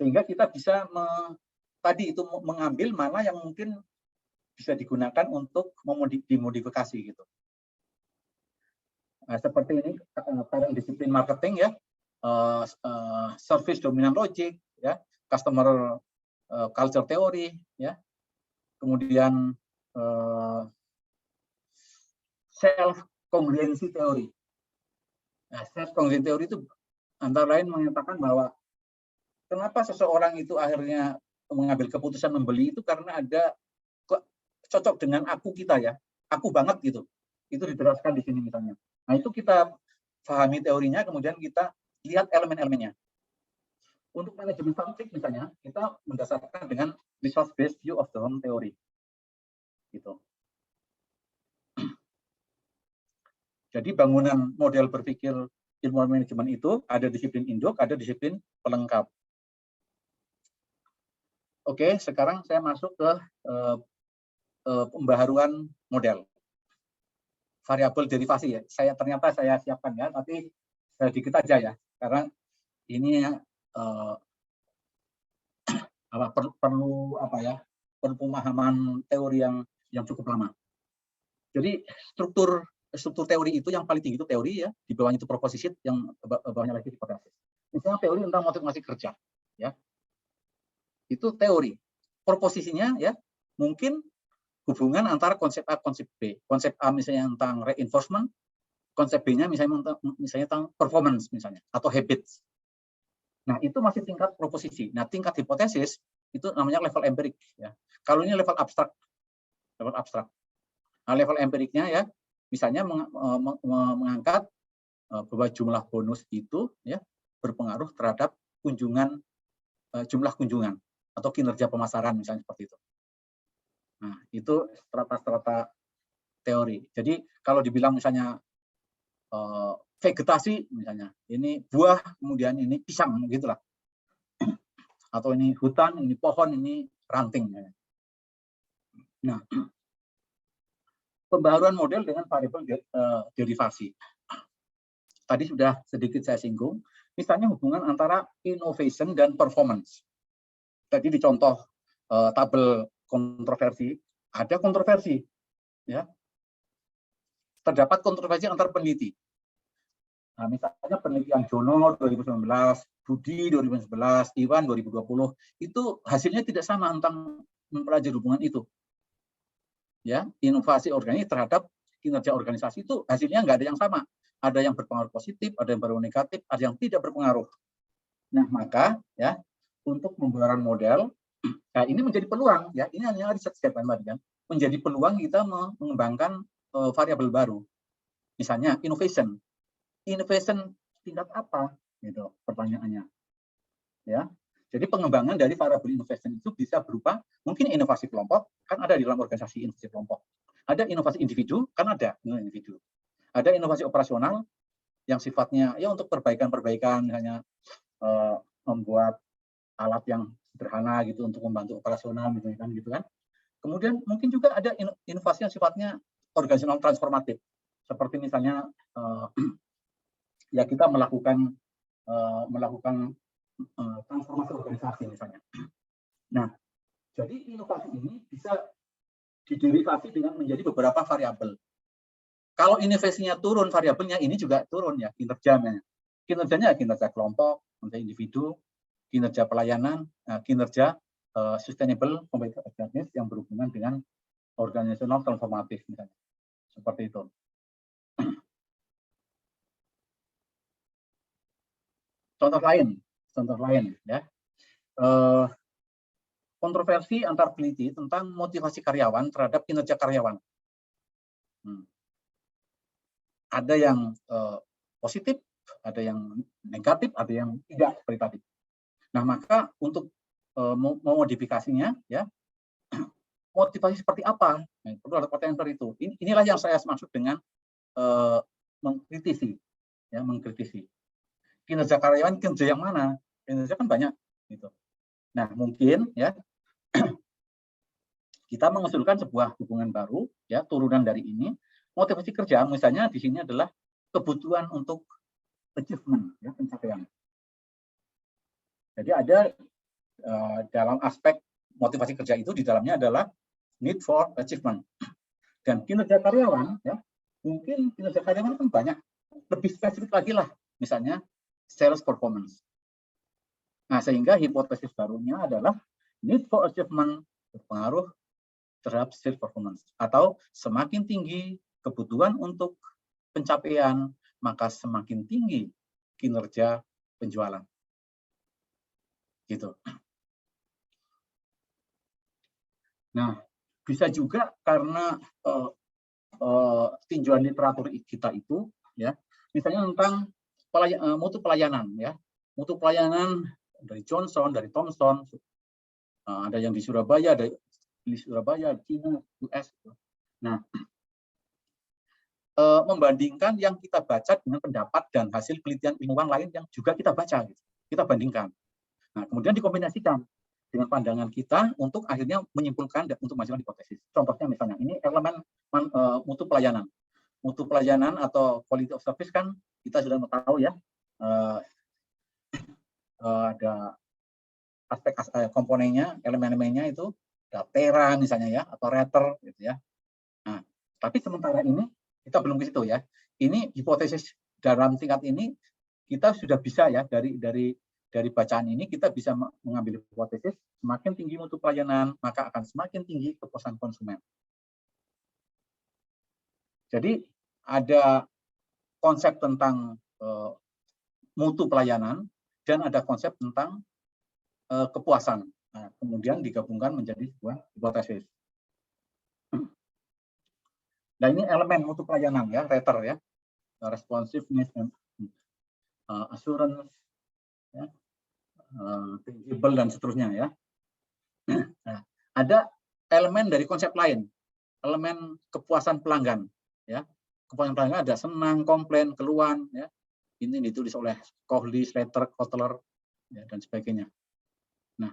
D: sehingga kita bisa tadi itu mengambil mana yang mungkin bisa digunakan untuk dimodifikasi gitu. Nah, seperti ini pada disiplin marketing ya, service dominant logic, ya, customer culture theory, ya, kemudian self congruency theory. Nah, self congruency theory itu antara lain mengatakan bahwa kenapa seseorang itu akhirnya mengambil keputusan membeli itu karena ada cocok dengan aku kita ya, aku banget gitu. Itu diterapkan di sini misalnya. Nah, itu kita pahami teorinya, kemudian kita lihat elemen-elemennya. Untuk manajemen konflik misalnya, kita mendasarkan dengan resource based view of the home theory. Gitu. Jadi bangunan model berpikir ilmu manajemen itu ada disiplin induk, ada disiplin pelengkap. Oke, sekarang saya masuk ke pembaharuan model. Variabel derivasi ya. Ternyata saya siapkan ya, tapi sedikit aja ya, karena ini perlu pemahaman teori yang cukup lama. Jadi struktur teori itu yang paling tinggi itu teori ya, di bawahnya itu proposition, yang bawahnya lagi hipotesis. Misalnya teori tentang motivasi kerja, ya, itu teori. Proposisinya ya mungkin hubungan antara konsep A konsep B. Konsep A misalnya tentang reinforcement, konsep B-nya misalnya tentang performance misalnya atau habits. Nah, itu masih tingkat proposisi. Nah, tingkat hipotesis itu namanya level empirik ya. Kalau ini level abstrak. Nah, level empiriknya ya misalnya mengangkat bahwa jumlah bonus itu ya berpengaruh terhadap jumlah kunjungan atau kinerja pemasaran misalnya seperti itu. Nah, itu strata-strata teori. Jadi kalau dibilang misalnya vegetasi misalnya, ini buah, kemudian ini pisang gitulah. Atau ini hutan, ini pohon, ini ranting. Nah, pembaharuan model dengan variabel derivasi. Tadi sudah sedikit saya singgung, misalnya hubungan antara innovation dan performance. Tadi di contoh tabel kontroversi, ada kontroversi, ya. Terdapat kontroversi antar peneliti. Nah, misalnya penelitian Jono 2019, Budi 2011, Iwan 2020, itu hasilnya tidak sama tentang mempelajari hubungan itu. Ya, inovasi organik terhadap kinerja organisasi itu hasilnya nggak ada yang sama. Ada yang berpengaruh positif, ada yang berpengaruh negatif, ada yang tidak berpengaruh. Nah, maka ya untuk pembaharuan model, nah ini menjadi peluang ya. Ini hanya riset step kan, menjadi peluang kita mengembangkan variabel baru. Misalnya innovation. Innovation tingkat apa? Gitu pertanyaannya. Ya. Jadi pengembangan dari variabel innovation itu bisa berupa mungkin inovasi kelompok, kan ada di dalam organisasi inovasi kelompok. Ada inovasi individu, kan ada individu. Ada inovasi operasional yang sifatnya ya untuk perbaikan-perbaikan, misalnya membuat alat yang sederhana gitu untuk membantu operasional misalkan gitu kan. Kemudian mungkin juga ada inovasi yang sifatnya organisasional transformatif. Seperti misalnya ya kita melakukan transformasi organisasi misalnya. Nah, jadi inovasi ini bisa diderivasi dengan menjadi beberapa variabel. Kalau inovasinya turun, variabelnya ini juga turun ya kinerjanya. Kinerjanya kinerja kelompok, kinerja individu, kinerja pelayanan, kinerja sustainable competitive effectiveness yang berhubungan dengan organisasional transformatif misalnya. Seperti itu. Contoh lain contoh lain ya. Kontroversi antar peneliti tentang motivasi karyawan terhadap kinerja karyawan. Ada yang positif, ada yang negatif, ada yang tidak seperti tadi. Nah, maka untuk memodifikasinya, ya, motivasi seperti apa? Nah, perlu ada pertanyaan itu. Inilah yang saya maksud dengan mengkritisi, ya, mengkritisi. Kinerja karyawan, kinerja yang mana? Kinerja kan banyak, gitu. Nah, mungkin, ya, kita mengusulkan sebuah hubungan baru, ya, turunan dari ini. Motivasi kerja, misalnya di sini adalah kebutuhan untuk achievement, ya, pencapaian. Jadi ada dalam aspek motivasi kerja itu di dalamnya adalah need for achievement. Dan kinerja karyawan, ya, mungkin kinerja karyawan kan banyak, lebih spesifik lagi lah, misalnya sales performance. Nah, sehingga hipotesis barunya adalah need for achievement berpengaruh terhadap sales performance, atau semakin tinggi kebutuhan untuk pencapaian, maka semakin tinggi kinerja penjualan. Gitu. Nah, bisa juga karena tinjauan literatur kita itu, ya, misalnya tentang mutu pelayanan, ya, mutu pelayanan dari Johnson, dari Thomson, ada yang di Surabaya, di China, US. Nah, membandingkan yang kita baca dengan pendapat dan hasil penelitian ilmuwan lain yang juga kita baca, gitu. Kita bandingkan. Nah, kemudian dikombinasikan dengan pandangan kita untuk akhirnya menyimpulkan dan untuk menghasilkan hipotesis. Contohnya misalnya ini elemen mutu pelayanan. Mutu pelayanan atau quality of service kan kita sudah tahu, ya, ada aspek komponennya, elemen-elemennya itu ada tera misalnya, ya, atau rater, gitu, ya. Nah, tapi sementara ini kita belum ke situ, ya. Ini hipotesis dalam tingkat ini kita sudah bisa, ya, dari bacaan ini kita bisa mengambil hipotesis semakin tinggi mutu pelayanan maka akan semakin tinggi kepuasan konsumen. Jadi ada konsep tentang mutu pelayanan dan ada konsep tentang kepuasan. Nah, kemudian digabungkan menjadi sebuah hipotesis. Nah, ini elemen mutu pelayanan, ya, rater, ya, responsiveness, assurance, ya, tangible dan seterusnya, ya. Nah, ada elemen dari konsep lain, elemen kepuasan pelanggan, ya. Kepuasan pelanggan ada senang, komplain, keluhan, ya. Ini ditulis oleh Kohli, Slater, Kotler, ya, dan sebagainya. Nah,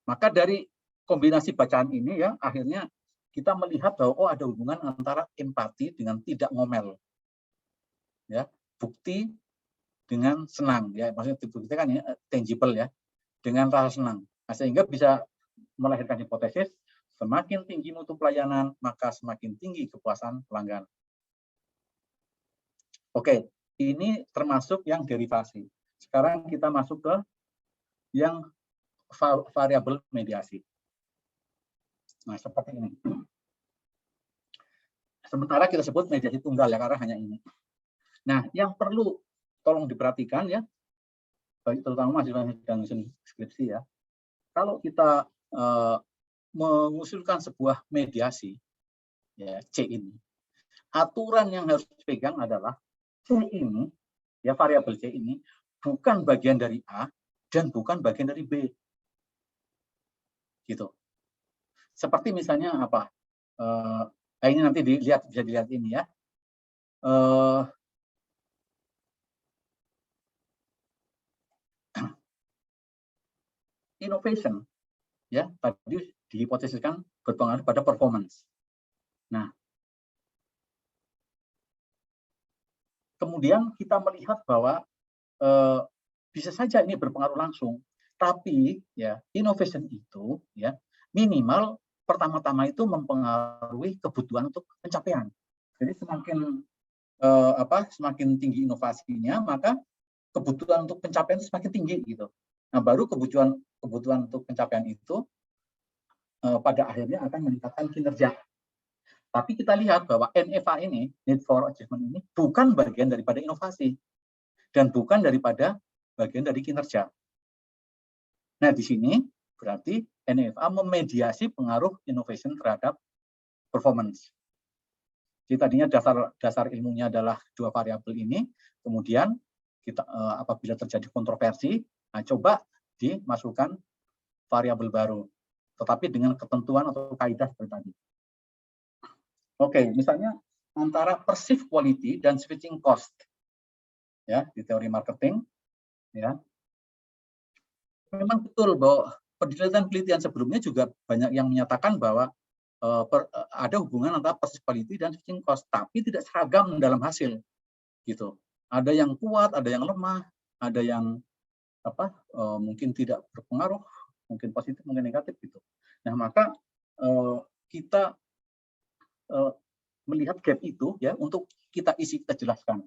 D: maka dari kombinasi bacaan ini, ya, akhirnya kita melihat bahwa ada hubungan antara empati dengan tidak ngomel, ya, bukti dengan senang, ya, maksudnya bukti kan, ya, tangible, ya, dengan rasa senang. Nah, sehingga bisa melahirkan hipotesis semakin tinggi mutu pelayanan maka semakin tinggi kepuasan pelanggan. Oke, ini termasuk yang derivasi. Sekarang kita masuk ke yang variabel mediasi. Nah, seperti ini. Sementara kita sebut mediasi tunggal, ya, karena hanya ini. Nah, yang perlu tolong diperhatikan, ya, terutama mahasiswa yang sedang skripsi, ya. Kalau kita mengusulkan sebuah mediasi, ya, C ini, aturan yang harus dipegang adalah C ini, ya, variabel C ini bukan bagian dari A dan bukan bagian dari B. Gitu. Seperti misalnya apa? Ini nanti bisa dilihat ini, ya. Innovation, ya, tadi dihipotesiskan berpengaruh pada performance. Nah, kemudian kita melihat bahwa bisa saja ini berpengaruh langsung, tapi, ya, innovation itu, ya, minimal pertama-tama itu mempengaruhi kebutuhan untuk pencapaian. Jadi semakin tinggi inovasinya, maka kebutuhan untuk pencapaian itu semakin tinggi, gitu. Nah, baru kebutuhan untuk pencapaian itu pada akhirnya akan meningkatkan kinerja. Tapi kita lihat bahwa NFA ini, need for achievement ini, bukan bagian daripada inovasi dan bukan daripada bagian dari kinerja. Nah, di sini berarti NFA memediasi pengaruh innovation terhadap performance. Jadi tadinya dasar ilmunya adalah dua variabel ini, kemudian kita apabila terjadi kontroversi, nah coba dimasukkan variabel baru, tetapi dengan ketentuan atau kaidah seperti tadi. Oke, misalnya antara perceived quality dan switching cost, ya di teori marketing, ya memang betul bahwa penelitian sebelumnya juga banyak yang menyatakan bahwa ada hubungan antara perceived quality dan switching cost, tapi tidak seragam dalam hasil, gitu. Ada yang kuat, ada yang lemah, ada yang mungkin tidak berpengaruh, mungkin positif, mungkin negatif, gitu. Nah, maka kita melihat gap itu ya untuk kita isi, kita jelaskan.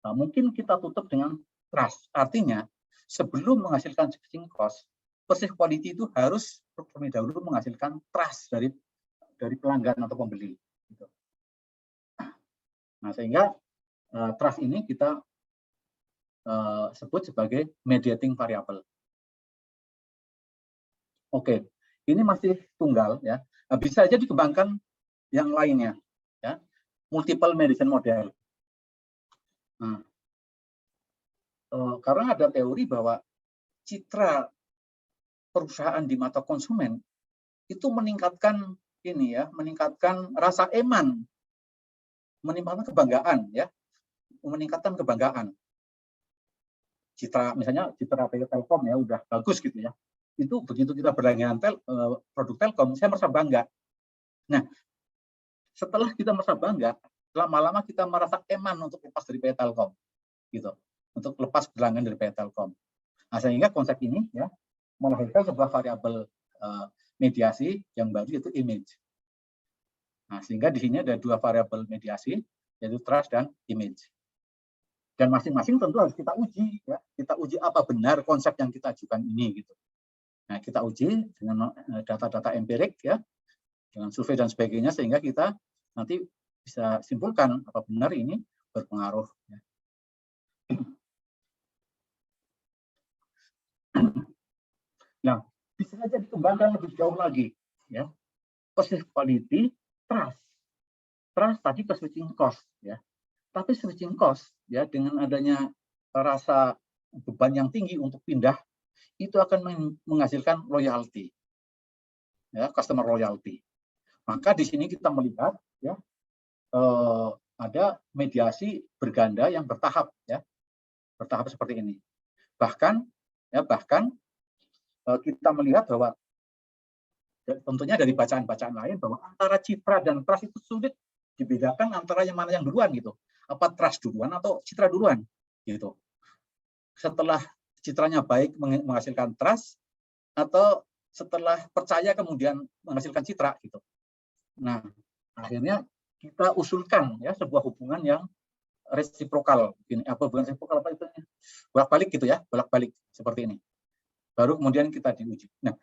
D: Nah, mungkin kita tutup dengan trust. Artinya sebelum menghasilkan switching cost, perceived quality itu harus terlebih dahulu menghasilkan trust dari pelanggan atau pembeli. Gitu. Nah, sehingga trust ini kita sebut sebagai mediating variable. Oke, ini masih tunggal ya. Nah, bisa saja dikembangkan yang lainnya, ya, multiple mediation model. Nah, karena ada teori bahwa citra perusahaan di mata konsumen itu meningkatkan ini ya, meningkatkan rasa eman, meningkatkan kebanggaan ya, meningkatkan kebanggaan. Citra misalnya citra Telkom ya udah bagus gitu ya. Itu begitu kita berlangganan produk Telkom, saya merasa bangga. Nah, setelah kita merasa bangga, lama-lama kita merasa eman untuk lepas dari PT Telkom, gitu, untuk lepas berlangganan dari PT Telkom. Nah, sehingga konsep ini ya melahirkan sebuah variabel mediasi yang baru yaitu image. Nah, sehingga di sini ada dua variabel mediasi yaitu trust dan image. Dan masing-masing tentu harus kita uji ya. Kita uji apa benar konsep yang kita ajukan ini gitu. Nah, kita uji dengan data-data empirik ya, dengan survei dan sebagainya sehingga kita nanti bisa simpulkan apa benar ini berpengaruh ya. Nah, bisa saja dikembangkan lebih jauh lagi ya. Perceived quality, trust. Trust tadi ke switching cost ya. Tapi switching cost ya dengan adanya rasa beban yang tinggi untuk pindah itu akan menghasilkan loyalty. Ya, customer loyalty. Maka di sini kita melihat ya ada mediasi berganda yang bertahap ya. Bertahap seperti ini. Bahkan kita melihat bahwa tentunya dari bacaan-bacaan lain bahwa antara citra dan trust itu sulit dibedakan antara yang mana yang duluan gitu. Apa trust duluan atau citra duluan gitu. Setelah citranya baik menghasilkan trust atau setelah percaya kemudian menghasilkan citra gitu. Nah, akhirnya kita usulkan ya sebuah hubungan yang resiprokal. Ini apa hubungan resiprokal apa itu? Bolak-balik gitu ya, bolak-balik seperti ini. Baru kemudian kita diuji. Nah,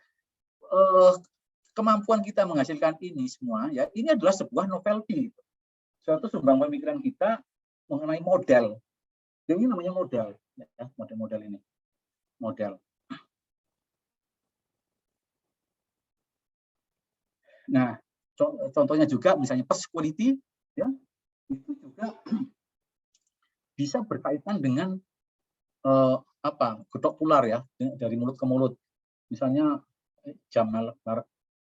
D: kemampuan kita menghasilkan ini semua ya, ini adalah sebuah novelty. Suatu sumbang pemikiran kita mengenai model. Ini namanya model, ya, model-model ini. Model. Nah, contohnya juga misalnya perceived quality, ya, itu juga bisa berkaitan dengan getok tular ya, dari mulut ke mulut. Misalnya jam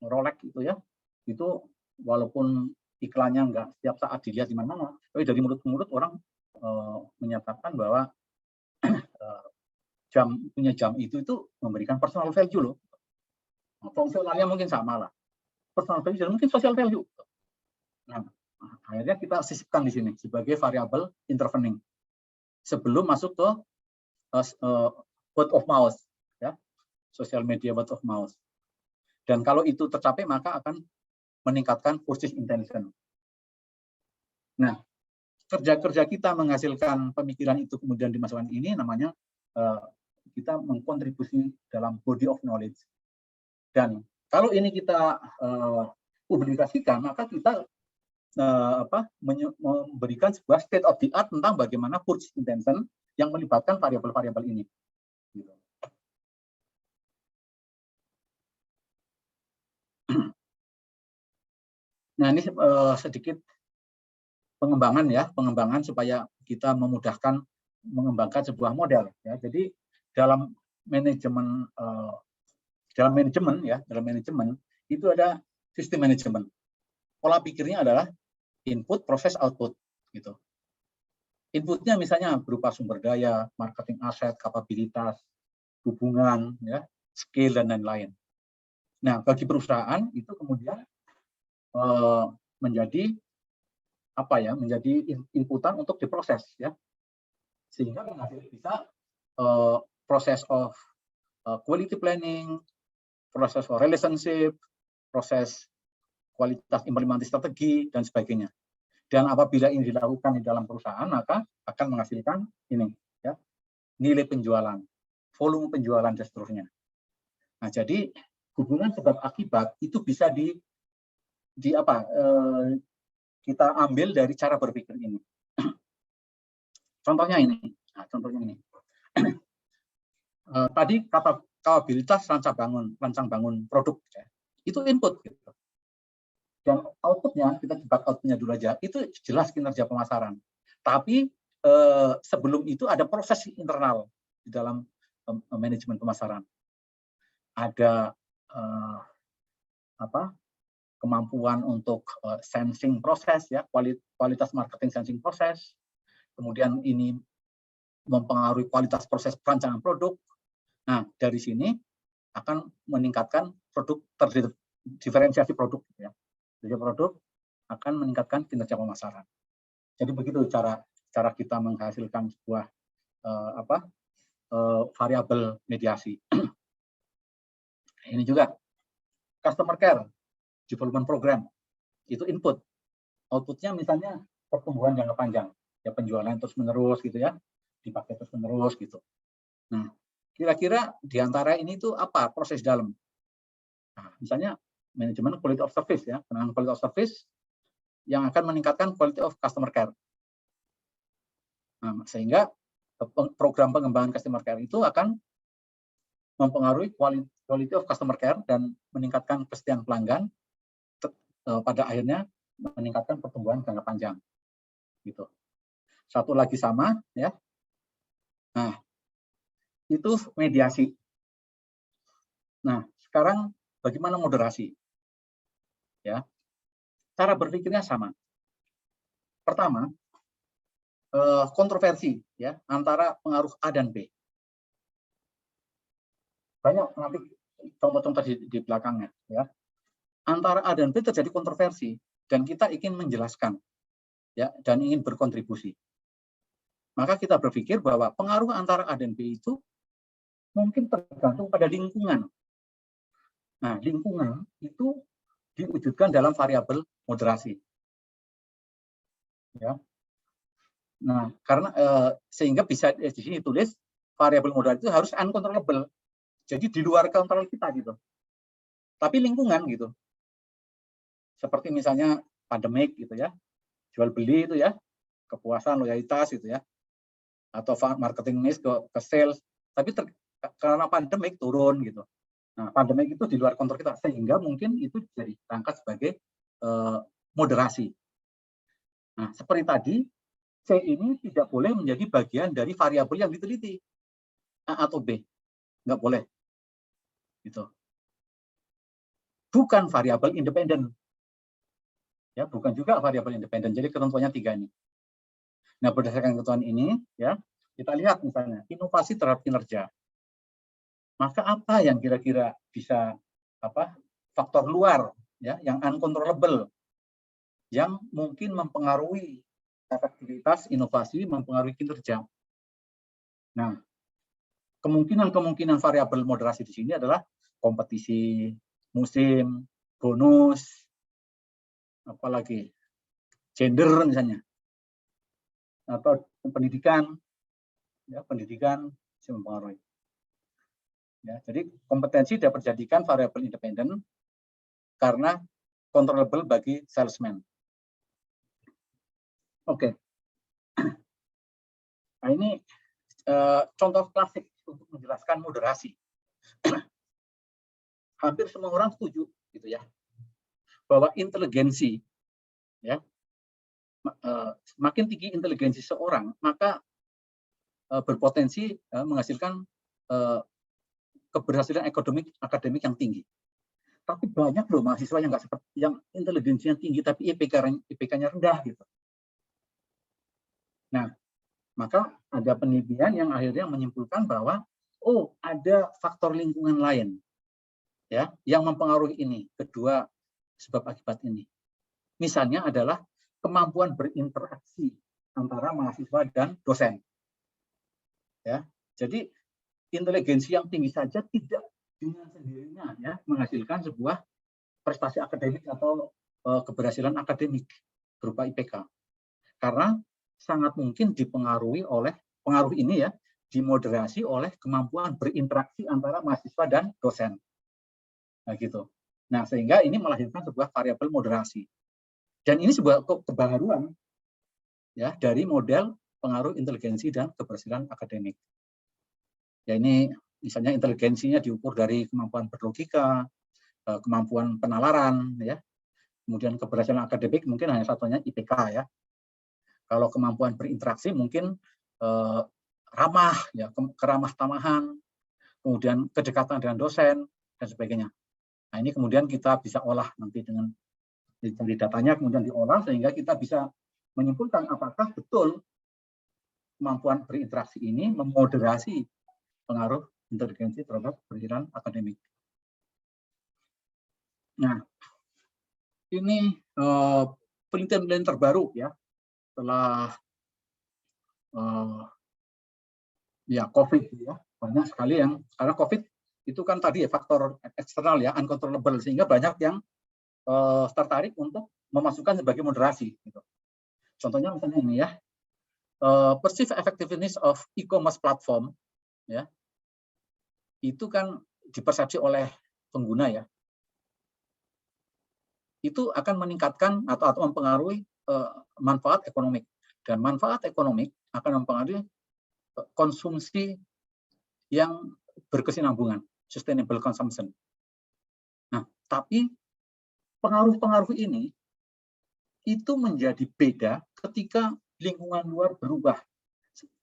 D: Rolex itu ya, itu walaupun iklannya nggak setiap saat dilihat di mana-mana, tapi dari mulut ke mulut orang menyatakan bahwa punya jam itu memberikan personal value loh. Fungsionalnya mungkin sama lah. Personal value dan mungkin social value. Nah, akhirnya kita sisipkan di sini sebagai variabel intervening sebelum masuk ke word of mouth, ya, social media word of mouth. Dan kalau itu tercapai maka akan meningkatkan purchase intention. Nah, kerja-kerja kita menghasilkan pemikiran itu kemudian dimasukkan ini namanya kita mengkontribusi dalam body of knowledge. Dan kalau ini kita publikasikan, maka kita memberikan sebuah state of the art tentang bagaimana purchase intention yang melibatkan variabel-variabel ini. Nah, ini sedikit pengembangan ya, pengembangan supaya kita memudahkan mengembangkan sebuah model ya. Jadi dalam manajemen itu ada sistem manajemen. Pola pikirnya adalah input, proses, output gitu. Inputnya misalnya berupa sumber daya, marketing aset, kapabilitas, hubungan, ya, skill dan lain-lain. Nah, bagi perusahaan itu kemudian menjadi apa ya? Menjadi inputan untuk diproses ya, sehingga bisa proses of quality planning, proses of relationship, proses kualitas implementasi strategi dan sebagainya. Dan apabila ini dilakukan di dalam perusahaan, maka akan menghasilkan ini, ya, nilai penjualan, volume penjualan dan seterusnya. Nah, jadi hubungan sebab akibat itu bisa kita ambil dari cara berpikir ini. Contohnya ini. Nah, contohnya ini. Tadi kapabilitas rancang bangun produk, ya, itu input. Gitu. Dan outputnya, kita coba outputnya dulu aja, itu jelas kinerja pemasaran. Tapi sebelum itu ada proses internal di dalam manajemen pemasaran. Ada kemampuan untuk sensing proses, ya, kualitas marketing sensing proses. Kemudian ini mempengaruhi kualitas proses perancangan produk. Nah, dari sini akan meningkatkan diferensiasi produk, ya. Jadi produk akan meningkatkan kinerja pemasaran. Jadi begitu cara kita menghasilkan sebuah variabel mediasi. Ini juga customer care development program, itu input. Outputnya misalnya pertumbuhan jangka panjang, ya, penjualan terus menerus gitu ya, dipakai terus menerus gitu. Nah, kira-kira di antara ini tuh apa proses dalam? Nah, misalnya manajemen quality of service, ya, penanganan quality of service yang akan meningkatkan quality of customer care. Nah, sehingga program pengembangan customer care itu akan mempengaruhi quality of customer care dan meningkatkan kesetiaan pelanggan, pada akhirnya meningkatkan pertumbuhan jangka panjang. Gitu. Satu lagi sama, ya. Nah, itu mediasi. Nah, sekarang bagaimana moderasi? Ya, cara berpikirnya sama. Pertama, kontroversi, ya, antara pengaruh A dan B. Banyak nanti contoh-contoh di belakangnya, ya. Antara A dan B terjadi kontroversi dan kita ingin menjelaskan, ya, dan ingin berkontribusi. Maka kita berpikir bahwa pengaruh antara A dan B itu mungkin tergantung pada lingkungan. Nah, lingkungan itu diwujudkan dalam variabel moderasi. Ya. Nah, karena sehingga bisa di sini tulis variabel moderasi itu harus uncontrollable. Jadi di luar kontrol kita gitu. Tapi lingkungan gitu. Seperti misalnya pandemik gitu ya. Jual beli itu ya, kepuasan, loyalitas gitu ya. Atau marketing mix ke sales, tapi karena pandemik turun gitu. Nah, pandemik itu di luar kontrol kita, sehingga mungkin itu jadi diangkat sebagai moderasi. Nah, seperti tadi, C ini tidak boleh menjadi bagian dari variabel yang diteliti, A atau B, nggak boleh. Gitu. Bukan variabel independen, ya, bukan juga variabel independen. Jadi ketentuannya 3 ini. Nah, berdasarkan ketentuan ini, ya, kita lihat misalnya inovasi terhadap kinerja. Maka apa yang kira-kira bisa faktor luar, ya, yang uncontrollable, yang mungkin mempengaruhi efektivitas inovasi, mempengaruhi kinerja. Nah, kemungkinan variabel moderasi di sini adalah kompetisi, musim, bonus, apalagi gender misalnya, atau pendidikan, ya, pendidikan bisa mempengaruhi. Ya, jadi kompetensi dapat dijadikan variabel independen karena controllable bagi salesman. Oke. Nah, ini contoh klasik untuk menjelaskan moderasi. Hampir semua orang setuju, gitu ya. bahwa inteligensi, ya, semakin tinggi inteligensi seorang, maka berpotensi menghasilkan keberhasilan akademik yang tinggi. Tapi banyak loh mahasiswa yang nggak seperti, yang inteligensinya tinggi tapi IPK-nya rendah gitu. Nah, maka ada penelitian yang akhirnya menyimpulkan bahwa ada faktor lingkungan lain, ya, yang mempengaruhi ini, kedua sebab akibat ini. Misalnya adalah kemampuan berinteraksi antara mahasiswa dan dosen. Ya, jadi inteligensi yang tinggi saja tidak dengan sendirinya ya menghasilkan sebuah prestasi akademik atau keberhasilan akademik berupa IPK. Karena sangat mungkin dipengaruhi oleh pengaruh ini ya, dimoderasi oleh kemampuan berinteraksi antara mahasiswa dan dosen. Nah, gitu. Nah, sehingga ini melahirkan sebuah variabel moderasi. Dan ini sebuah kebaruan ya dari model pengaruh inteligensi dan keberhasilan akademik. Ya, ini misalnya inteligensinya diukur dari kemampuan berlogika, kemampuan penalaran, ya. Kemudian keberhasilan akademik mungkin hanya satunya IPK ya. Kalau kemampuan berinteraksi mungkin ramah, ya, keramah tamahan, kemudian kedekatan dengan dosen dan sebagainya. Nah, ini kemudian kita bisa olah nanti dengan dicari datanya, kemudian diolah sehingga kita bisa menyimpulkan apakah betul kemampuan berinteraksi ini memoderasi pengaruh inteligensi terhadap keberhasilan akademik. Nah, ini penelitian terbaru ya setelah ya COVID ya, banyak sekali yang karena COVID itu kan tadi ya faktor eksternal ya, uncontrollable, sehingga banyak yang tertarik untuk memasukkan sebagai moderasi. Gitu. Contohnya misalnya ini ya, perceived effectiveness of e-commerce platform ya, itu kan dipersepsi oleh pengguna ya, itu akan meningkatkan atau mempengaruhi manfaat ekonomik, dan manfaat ekonomik akan mempengaruhi konsumsi yang berkesinambungan, sustainable consumption. Nah, tapi pengaruh-pengaruh ini itu menjadi beda ketika lingkungan luar berubah.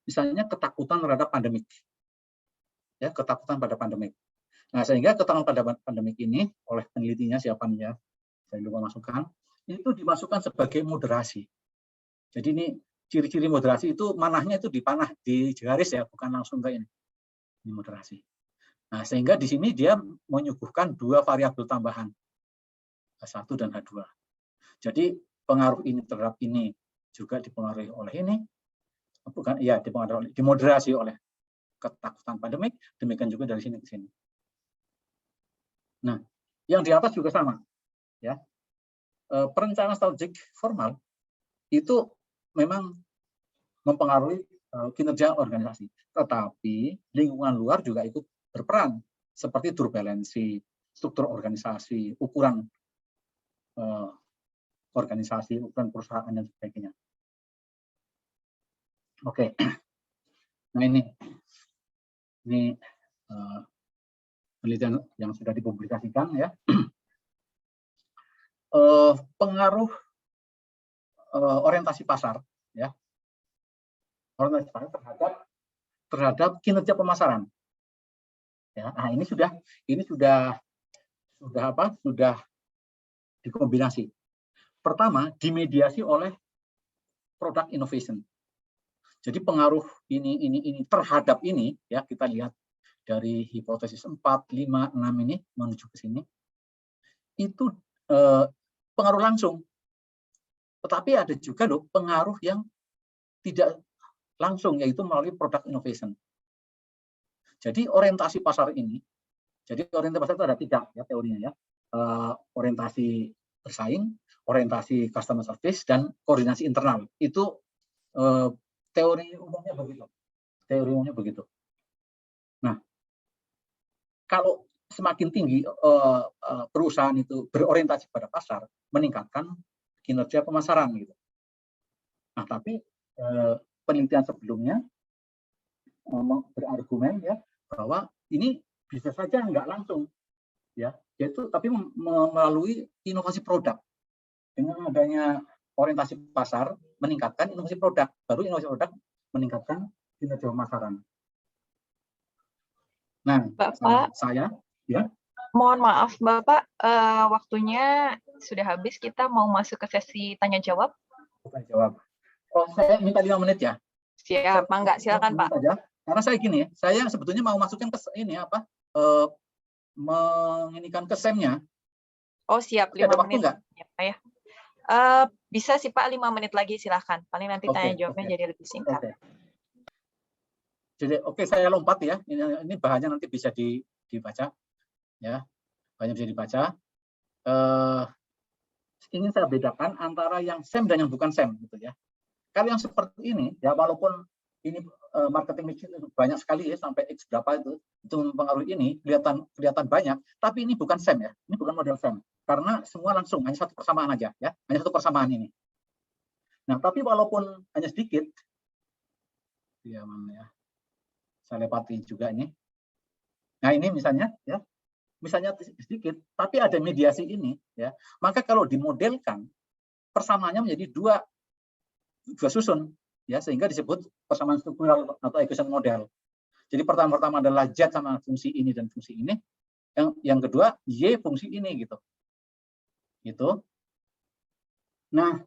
D: Misalnya ketakutan terhadap pandemik. Ya, ketakutan pada pandemik. Nah, sehingga ketakutan pada pandemik ini oleh penelitinya siapa nih ya? Saya lupa masukkan. Itu dimasukkan sebagai moderasi. Jadi ini ciri-ciri moderasi itu manahnya itu dipanah di garis ya, bukan langsung ke ini. Ini moderasi. Nah, sehingga di sini dia menyuguhkan dua variabel tambahan. H1 dan H2. Jadi pengaruh ini terhadap ini juga dipengaruhi oleh ini, bukan? Iya, dipengaruhi, dimoderasi oleh ketakutan pandemik, demikian juga dari sini ke sini. Nah, yang di atas juga sama, ya. Perencanaan strategik formal itu memang mempengaruhi kinerja organisasi, tetapi lingkungan luar juga ikut berperan, seperti turbulensi, struktur organisasi, ukuran organisasi, ukuran perusahaan dan sebagainya. Oke, nah ini penelitian yang sudah dipublikasikan ya. Pengaruh orientasi pasar ya, orientasi pasar terhadap kinerja pemasaran. Ya, nah ini sudah dikombinasi. Pertama, dimediasi oleh product innovation. Jadi pengaruh ini terhadap ini ya, kita lihat dari hipotesis 4, 5, 6 ini menuju ke sini. Itu pengaruh langsung. Tetapi ada juga loh pengaruh yang tidak langsung, yaitu melalui product innovation. Jadi orientasi pasar ini, jadi orientasi pasar itu ada 3 ya teorinya ya. Orientasi bersaing, orientasi customer service, dan koordinasi internal. Itu teori umumnya begitu. Teori umumnya begitu. Nah, kalau semakin tinggi perusahaan itu berorientasi pada pasar, meningkatkan kinerja pemasaran gitu. Nah, tapi penelitian sebelumnya berargumen ya bahwa ini bisa saja nggak langsung ya, yaitu tapi melalui inovasi produk. Dengan adanya orientasi pasar, meningkatkan inovasi produk, baru inovasi produk meningkatkan kinerja pemasaran. Nah,
A: Bapak,
D: saya, ya.
A: Mohon maaf, Bapak, waktunya sudah habis. Kita mau masuk ke sesi tanya jawab.
D: Tanya jawab. Oh, saya minta 5 menit ya.
A: Siap, Mangga, silakan Pak.
D: Saja. Karena saya gini, saya sebetulnya mau masukin ke ini apa? Menginikan ke SEM-nya.
A: Oh, siap, 5 menit. Enggak? Ya. Bisa sih Pak, 5 menit lagi silahkan. Paling nanti tanya jawabnya jadi lebih singkat.
D: Jadi saya lompat ya. Ini bahannya nanti bisa dibaca. Ya, bahannya bisa dibaca. Ingin saya bedakan antara yang SEM dan yang bukan SEM gitu ya. Kalau yang seperti ini ya, walaupun ini marketing mix banyak sekali ya, sampai X berapa itu mempengaruhi ini, kelihatan banyak, tapi ini bukan SEM ya, ini bukan model SEM, karena semua langsung hanya satu persamaan aja ya, hanya satu persamaan ini. Nah, tapi walaupun hanya sedikit, ya mana ya, saya lewati juga ini. Nah ini misalnya ya, misalnya sedikit, tapi ada mediasi ini ya, maka kalau dimodelkan persamaannya menjadi dua susun ya, sehingga disebut persamaan struktural atau equation model. Jadi pertama adalah Z sama fungsi ini dan fungsi ini, yang kedua Y fungsi ini gitu. Nah,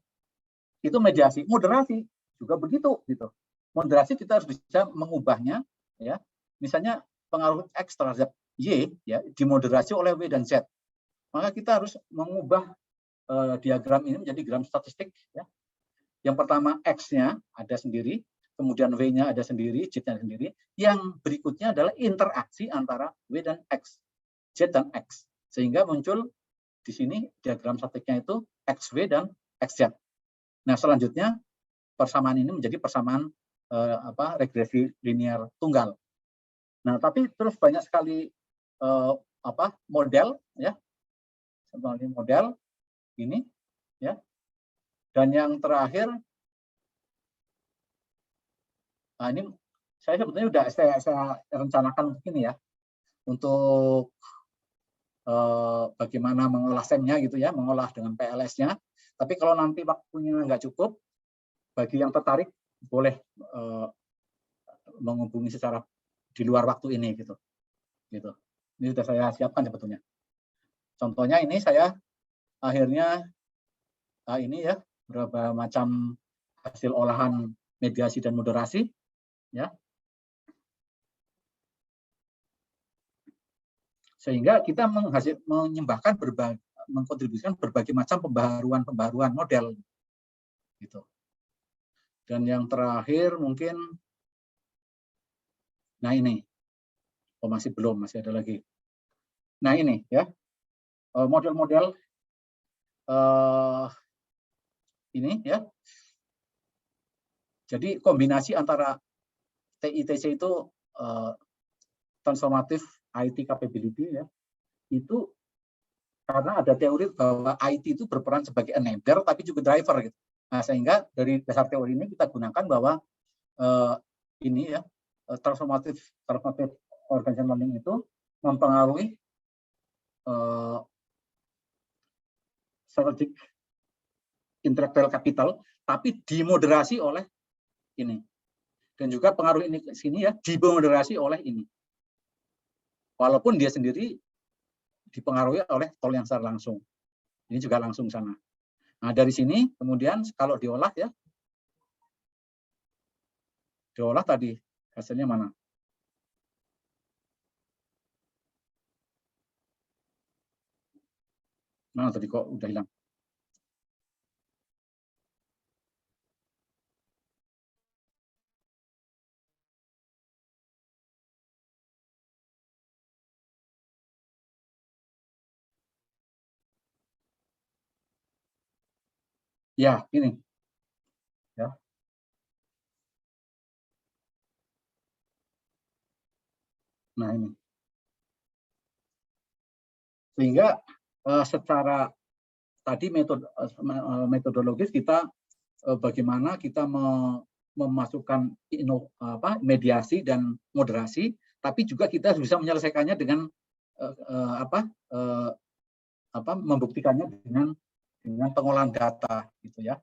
D: itu mediasi. Moderasi juga begitu gitu. Moderasi kita harus bisa mengubahnya ya. Misalnya pengaruh X terhadap Y ya, dimoderasi oleh W dan Z. Maka kita harus mengubah diagram ini menjadi diagram statistik ya. Yang pertama X-nya ada sendiri, kemudian W-nya ada sendiri, Z-nya sendiri. Yang berikutnya adalah interaksi antara W dan X, Z dan X. Sehingga muncul di sini diagram statistiknya itu XW dan XZ. Nah, selanjutnya persamaan ini menjadi persamaan regresi linear tunggal. Nah, tapi terus banyak sekali model ya. Seperti model ini ya. Dan yang terakhir, nah ini saya sebetulnya sudah saya rencanakan begini ya, untuk bagaimana mengolah SEM-nya gitu ya, mengolah dengan PLS-nya. Tapi kalau nanti waktunya nggak cukup, bagi yang tertarik boleh menghubungi secara di luar waktu ini gitu. Ini sudah saya siapkan sebetulnya. Contohnya ini saya akhirnya ini ya, berapa macam hasil olahan mediasi dan moderasi ya, sehingga kita mengkontribusikan berbagai macam pembaharuan model gitu. Dan yang terakhir mungkin, nah ini masih ada lagi. Nah ini ya, model-model ini ya. Jadi kombinasi antara TITC itu transformative IT capability ya. Itu karena ada teori bahwa IT itu berperan sebagai enabler tapi juga driver gitu. Nah, sehingga dari dasar teori ini kita gunakan bahwa ini ya, transformative organization learning itu mempengaruhi strategic intellectual capital, tapi dimoderasi oleh ini. Dan juga pengaruh ini ke sini ya, dimoderasi oleh ini. Walaupun dia sendiri dipengaruhi oleh tol yang secara langsung. Ini juga langsung sana. Nah, dari sini kemudian kalau diolah ya, diolah tadi hasilnya mana? Nah, tadi kok udah hilang. Ya, ini. Ya. Nah, ini. Sehingga secara tadi metodologis kita bagaimana kita memasukkan mediasi dan moderasi, tapi juga kita bisa menyelesaikannya dengan membuktikannya dengan pengolahan data gitu ya.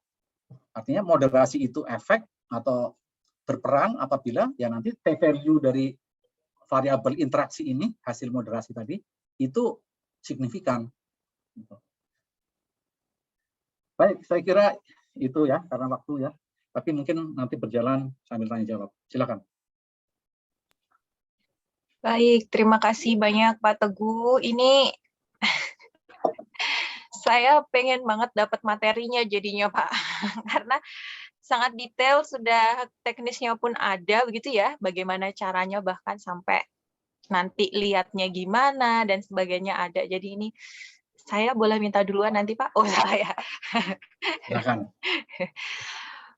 D: Artinya moderasi itu efek atau berperan apabila ya nanti T-value dari variabel interaksi ini, hasil moderasi tadi, itu signifikan. Baik, saya kira itu ya, karena waktu ya. Tapi mungkin nanti berjalan sambil tanya jawab. Silakan.
A: Baik, terima kasih banyak Pak Teguh. Ini saya pengen banget dapat materinya jadinya Pak, karena sangat detail, sudah teknisnya pun ada begitu ya, bagaimana caranya bahkan sampai nanti lihatnya gimana dan sebagainya ada. Jadi ini saya boleh minta duluan nanti Pak? Oh salah ya.
D: Silakan.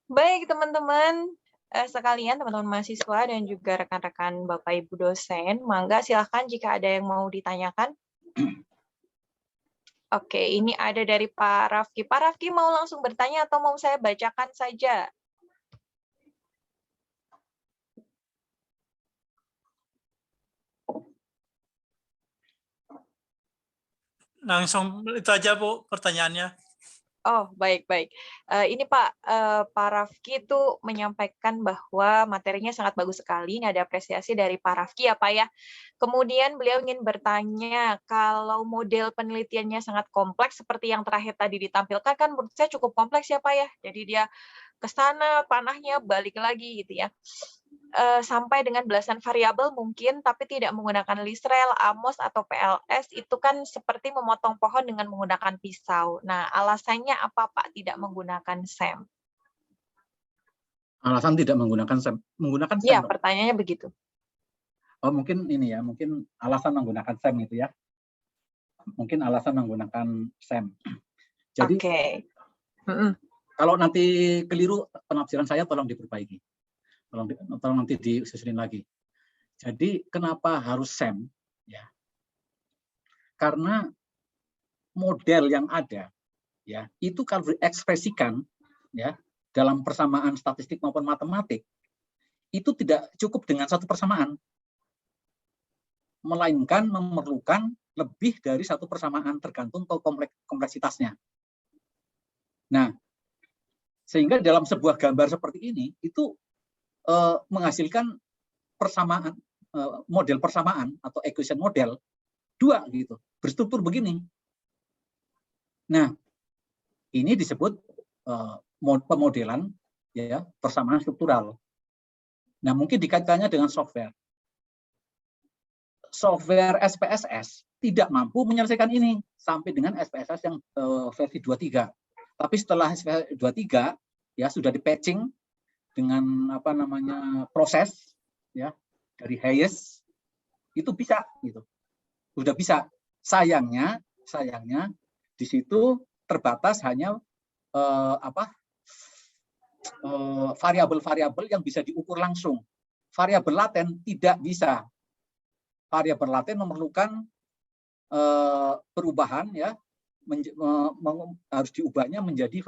A: Baik teman-teman sekalian, teman-teman mahasiswa dan juga rekan-rekan Bapak Ibu dosen, mangga silahkan jika ada yang mau ditanyakan. Oke, ini ada dari Pak Rafki. Pak Rafki mau langsung bertanya atau mau saya bacakan saja?
E: Langsung itu aja Bu pertanyaannya.
A: Oh, baik-baik. Ini Pak Rafki itu menyampaikan bahwa materinya sangat bagus sekali. Ini ada apresiasi dari Pak Rafki ya Pak ya. Kemudian beliau ingin bertanya, kalau model penelitiannya sangat kompleks seperti yang terakhir tadi ditampilkan, kan menurut saya cukup kompleks ya Pak ya. Jadi dia ke sana, panahnya balik lagi gitu ya. Sampai dengan belasan variabel mungkin, tapi tidak menggunakan Lisrel, Amos, atau PLS, itu kan seperti memotong pohon dengan menggunakan pisau. Nah, alasannya apa Pak tidak menggunakan SEM?
D: Alasan tidak menggunakan SEM? Menggunakan SEM?
A: Ya, pertanyaannya begitu.
D: Oh, mungkin ini ya, mungkin alasan menggunakan SEM itu ya. Mungkin alasan menggunakan SEM. Jadi, kalau nanti keliru penafsiran saya, tolong diperbaiki. Tolong nanti disusunin lagi. Jadi kenapa harus SEM? Ya, karena model yang ada, ya itu kalau diekspresikan, ya dalam persamaan statistik maupun matematik, itu tidak cukup dengan satu persamaan, melainkan memerlukan lebih dari satu persamaan tergantung kompleksitasnya. Nah, sehingga dalam sebuah gambar seperti ini itu menghasilkan persamaan, model persamaan atau equation model dua gitu, berstruktur begini. Nah, ini disebut pemodelan ya persamaan struktural. Nah, mungkin dikaitkannya dengan software. Software SPSS tidak mampu menyelesaikan ini sampai dengan SPSS yang versi 23. Tapi setelah SPSS 23 ya sudah di-patching dengan apa namanya proses ya dari Hayes itu bisa gitu, sudah bisa. Sayangnya di situ terbatas hanya variabel-variabel yang bisa diukur langsung. Variabel laten tidak bisa. Variabel laten memerlukan perubahan ya, harus diubahnya menjadi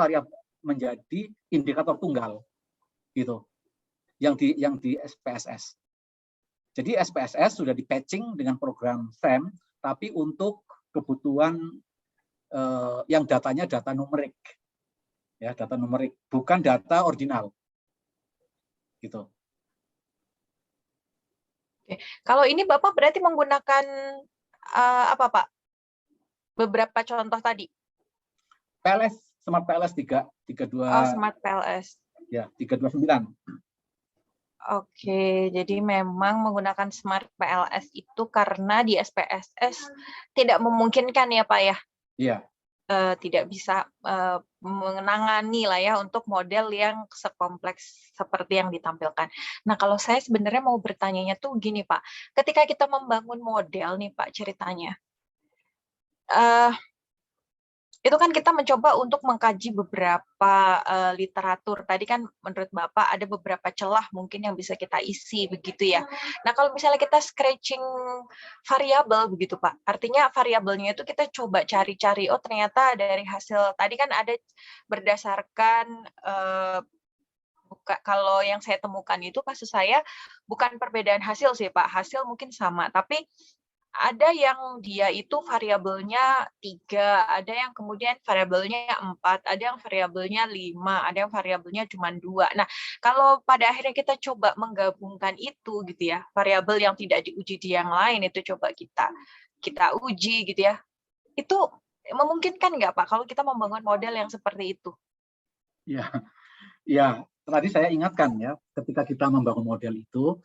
D: menjadi indikator tunggal. Gitu, yang di SPSS. Jadi SPSS sudah di-patching dengan program SEM, tapi untuk kebutuhan yang datanya data numerik, ya data numerik, bukan data ordinal, gitu.
A: Oke. Kalau ini Bapak berarti menggunakan apa Pak? Beberapa contoh tadi.
D: PLS, Smart PLS 332.
A: Oh, Smart PLS.
D: Ya, 329.
A: Oke, jadi memang menggunakan Smart PLS itu karena di SPSS tidak memungkinkan ya Pak ya?
D: Iya.
A: Tidak bisa menangani lah ya untuk model yang sekompleks seperti yang ditampilkan. Nah, kalau saya sebenarnya mau bertanya tuh gini Pak, ketika kita membangun model nih Pak ceritanya, itu kan kita mencoba untuk mengkaji beberapa literatur. Tadi kan menurut Bapak ada beberapa celah mungkin yang bisa kita isi begitu ya. Nah, kalau misalnya kita scratching variabel begitu Pak, artinya variabelnya itu kita coba cari-cari, oh ternyata dari hasil tadi kan ada berdasarkan kalau yang saya temukan itu kasus saya bukan perbedaan hasil sih Pak, hasil mungkin sama, tapi ada yang dia itu variabelnya 3, ada yang kemudian variabelnya 4, ada yang variabelnya 5, ada yang variabelnya cuma 2. Nah, kalau pada akhirnya kita coba menggabungkan itu gitu ya, variabel yang tidak diuji di yang lain itu coba kita uji gitu ya. Itu memungkinkan nggak Pak kalau kita membangun model yang seperti itu?
D: Ya, ya. Tadi saya ingatkan ya, ketika kita membangun model itu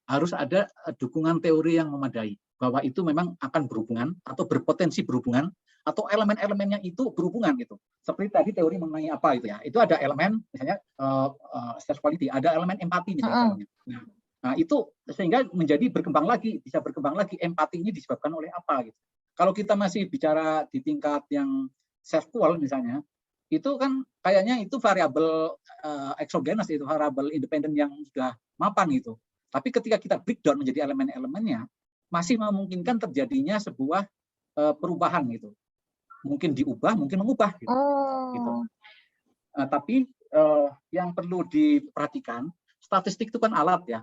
D: harus ada dukungan teori yang memadai bahwa itu memang akan berhubungan atau berpotensi berhubungan atau elemen-elemennya itu berhubungan gitu. Seperti tadi teori mengenai apa itu ya? Itu ada elemen misalnya stress quality, ada elemen empati misalnya. Nah, itu sehingga menjadi berkembang lagi, bisa berkembang lagi empati ini disebabkan oleh apa gitu. Kalau kita masih bicara di tingkat yang self-qual misalnya, itu kan kayaknya itu variabel exogenous, itu variabel independen yang sudah mapan gitu. Tapi ketika kita breakdown menjadi elemen-elemennya, masih memungkinkan terjadinya sebuah perubahan gitu. Mungkin diubah, mungkin mengubah gitu. Gitu. Tapi yang perlu diperhatikan, statistik itu kan alat ya.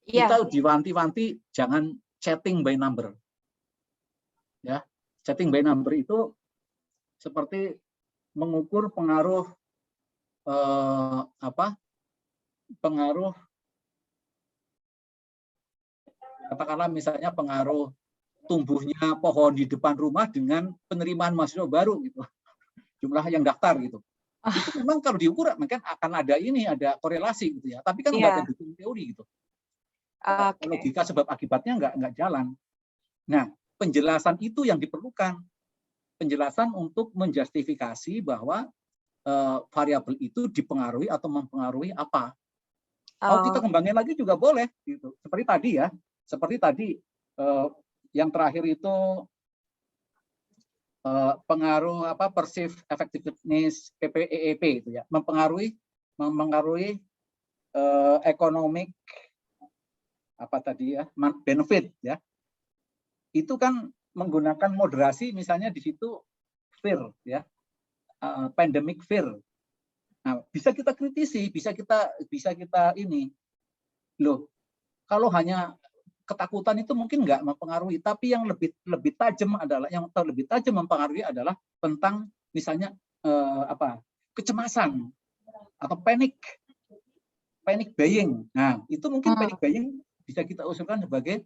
D: Kita diwanti-wanti jangan chatting by number. Ya, chatting by number itu seperti mengukur pengaruh pengaruh katakanlah misalnya pengaruh tumbuhnya pohon di depan rumah dengan penerimaan mahasiswa baru gitu, jumlah yang daftar gitu. Itu memang kalau diukur mungkin akan ada korelasi gitu ya, tapi kan nggak ada dukung teori gitu. Logika sebab akibatnya nggak jalan. Nah, penjelasan itu yang diperlukan, penjelasan untuk menjustifikasi bahwa variabel itu dipengaruhi atau mempengaruhi apa. Kalau kita kembangin lagi juga boleh gitu. Seperti tadi ya, yang terakhir itu pengaruh perceived effectiveness PPEEP itu ya, mempengaruhi economic benefit ya. Itu kan menggunakan moderasi misalnya di situ fear ya. Pandemic fear. Nah, bisa kita kritisi, bisa kita ini. Loh, kalau hanya ketakutan itu mungkin nggak mempengaruhi, tapi yang lebih tajam mempengaruhi adalah tentang misalnya kecemasan atau panic buying. Nah, itu mungkin panic buying bisa kita usulkan sebagai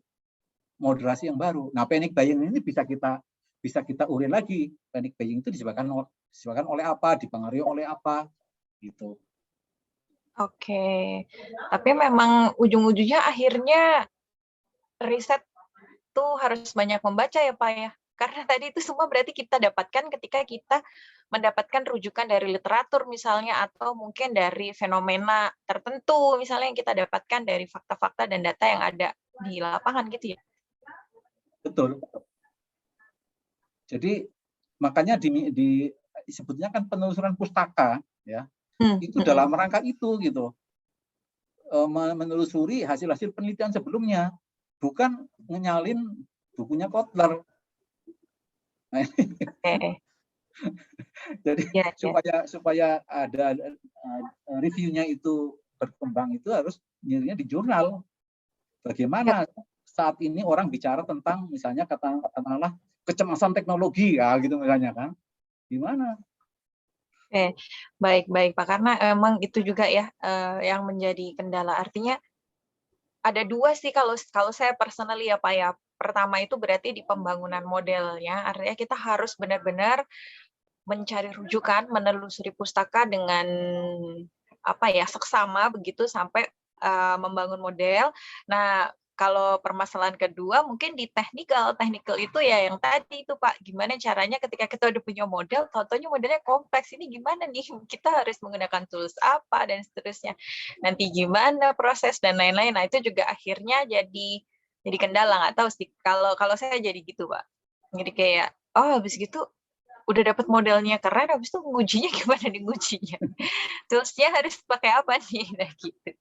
D: moderasi yang baru. Nah, panic buying ini bisa kita urai lagi. Panic buying itu disebabkan oleh apa, dipengaruhi oleh apa, gitu.
A: Oke, tapi memang ujung-ujungnya akhirnya riset tuh harus banyak membaca ya Pak ya. Karena tadi itu semua berarti kita dapatkan ketika kita mendapatkan rujukan dari literatur misalnya, atau mungkin dari fenomena tertentu misalnya yang kita dapatkan dari fakta-fakta dan data yang ada di lapangan gitu ya.
D: Betul. Jadi makanya disebutnya kan penelusuran pustaka ya. Itu dalam rangka itu gitu. Menelusuri hasil-hasil penelitian sebelumnya, bukan menyalin bukunya Kotler. Nah, jadi supaya ada reviewnya itu berkembang itu harus nyirinya di jurnal. Bagaimana saat ini orang bicara tentang misalnya katakanlah kecemasan teknologi ya gitu misalnya kan, gimana?
A: Oke, baik Pak, karena emang itu juga ya yang menjadi kendala. Artinya ada dua sih kalau saya personally ya Pak ya. Pertama itu berarti di pembangunan modelnya, artinya kita harus benar-benar mencari rujukan, menelusuri pustaka dengan seksama begitu sampai membangun model. Nah, kalau permasalahan kedua mungkin di technical itu ya yang tadi itu Pak, gimana caranya ketika kita udah punya model, contohnya modelnya kompleks, ini gimana nih, kita harus menggunakan tools apa dan seterusnya, nanti gimana proses dan lain-lain. Nah itu juga akhirnya jadi kendala, nggak tahu sih kalau saya jadi gitu Pak, jadi kayak habis gitu udah dapat modelnya keren, habis itu ngujinya gimana nih ngujinya, toolsnya harus pakai apa nih, nah gitu.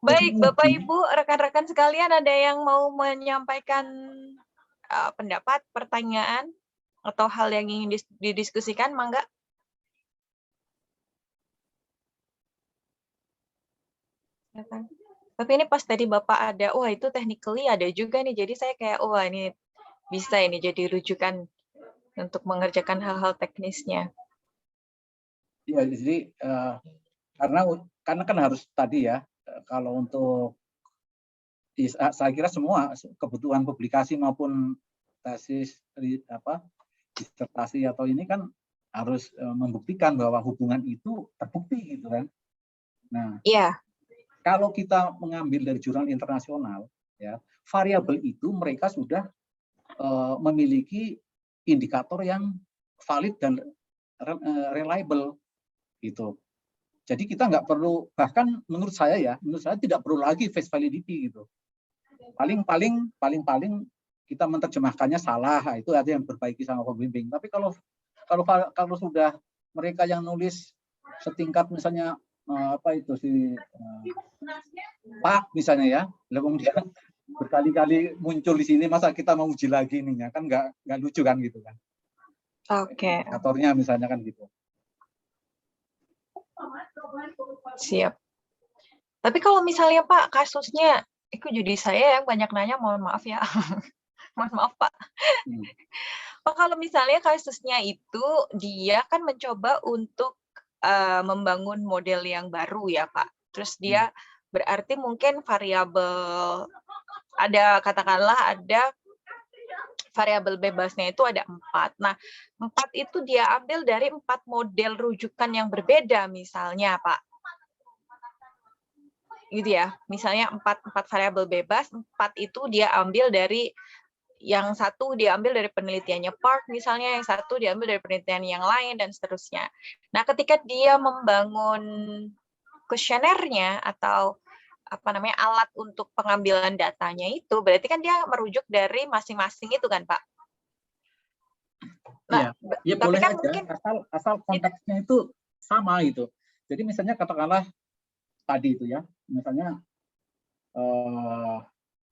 A: Baik, Bapak Ibu, rekan-rekan sekalian, ada yang mau menyampaikan pendapat, pertanyaan, atau hal yang ingin didiskusikan, mangga? Tapi ini pas tadi Bapak ada, wah itu technically ada juga nih. Jadi saya kayak, wah ini bisa ini jadi rujukan untuk mengerjakan hal-hal teknisnya.
D: Ya, jadi karena kan harus tadi ya, kalau untuk saya kira semua kebutuhan publikasi maupun tesis disertasi atau ini kan harus membuktikan bahwa hubungan itu terbukti gitu kan. Nah,
A: Iya.
D: kalau kita mengambil dari jurnal internasional, ya variabel itu mereka sudah memiliki indikator yang valid dan reliable gitu. Jadi kita nggak perlu, bahkan menurut saya tidak perlu lagi face validity gitu. Paling kita menerjemahkannya salah, itu ada yang perbaiki sama pembimbing. Tapi kalau sudah mereka yang nulis setingkat misalnya Pak misalnya ya, kemudian berkali-kali muncul di sini, masa kita mau uji lagi nih ya, kan nggak lucu kan gitu kan.
A: Oke.
D: Indikatornya misalnya kan gitu.
A: Siap. Tapi kalau misalnya Pak kasusnya, itu jadi saya yang banyak nanya, mohon maaf ya. Mohon maaf Pak. Pak, kalau misalnya kasusnya itu dia kan mencoba untuk membangun model yang baru ya Pak. Terus dia berarti mungkin variabel, katakanlah ada variabel bebasnya itu ada 4. Nah, 4 itu dia ambil dari 4 model rujukan yang berbeda misalnya Pak. Gitu ya. Misalnya 4 variabel bebas, 4 itu dia ambil dari, yang satu diambil dari penelitiannya Park misalnya, yang satu diambil dari penelitian yang lain, dan seterusnya. Nah, ketika dia membangun kuesionernya atau alat untuk pengambilan datanya itu, berarti kan dia merujuk dari masing-masing itu kan, Pak? Nah,
D: ya
A: tapi
D: boleh
A: kan
D: aja,
A: mungkin
D: asal konteksnya itu sama gitu. Jadi misalnya katakanlah tadi itu ya, misalnya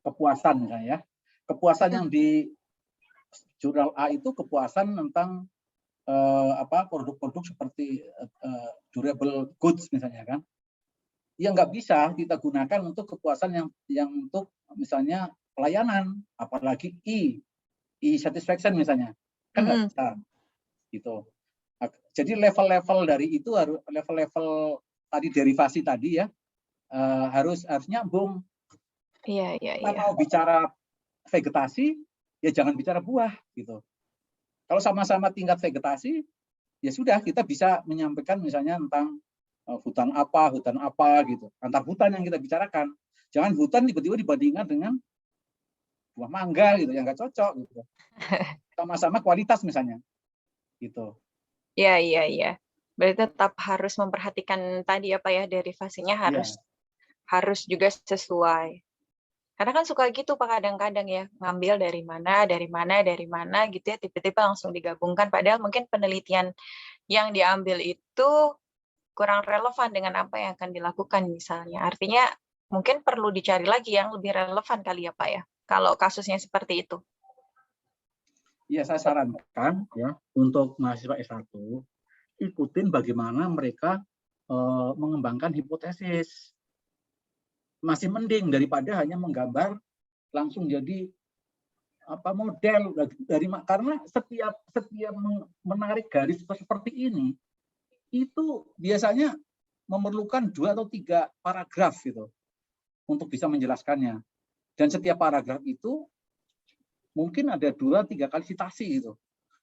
D: kepuasan misalnya ya. Kepuasan yang di jurnal A itu kepuasan tentang produk-produk seperti durable goods misalnya kan. Ya nggak bisa kita gunakan untuk kepuasan yang untuk misalnya pelayanan, apalagi satisfaction misalnya. Kan nggak bisa gitu. Jadi level-level dari itu harus level-level tadi derivasi tadi ya, harus nyambung.
A: Iya.
D: Kita mau bicara vegetasi, ya jangan bicara buah gitu. Kalau sama-sama tingkat vegetasi, ya sudah kita bisa menyampaikan misalnya tentang hutan apa gitu. Antar hutan yang kita bicarakan. Jangan hutan tiba-tiba dibandingkan dengan buah mangga gitu, yang nggak cocok gitu. Sama-sama kualitas misalnya, gitu.
A: Iya. Berarti tetap harus memperhatikan tadi apa ya, derivasinya harus juga sesuai. Karena kan suka gitu Pak kadang-kadang ya, ngambil dari mana gitu ya, tiba-tiba langsung digabungkan, padahal mungkin penelitian yang diambil itu kurang relevan dengan apa yang akan dilakukan misalnya. Artinya mungkin perlu dicari lagi yang lebih relevan kali ya Pak ya, kalau kasusnya seperti itu.
D: Ya, saya sarankan ya untuk mahasiswa S1 ikutin bagaimana mereka mengembangkan hipotesis. Masih mending daripada hanya menggambar langsung jadi model karena setiap menarik garis seperti ini itu biasanya memerlukan 2 atau 3 paragraf gitu untuk bisa menjelaskannya, dan setiap paragraf itu mungkin ada 2-3 kali citasi gitu.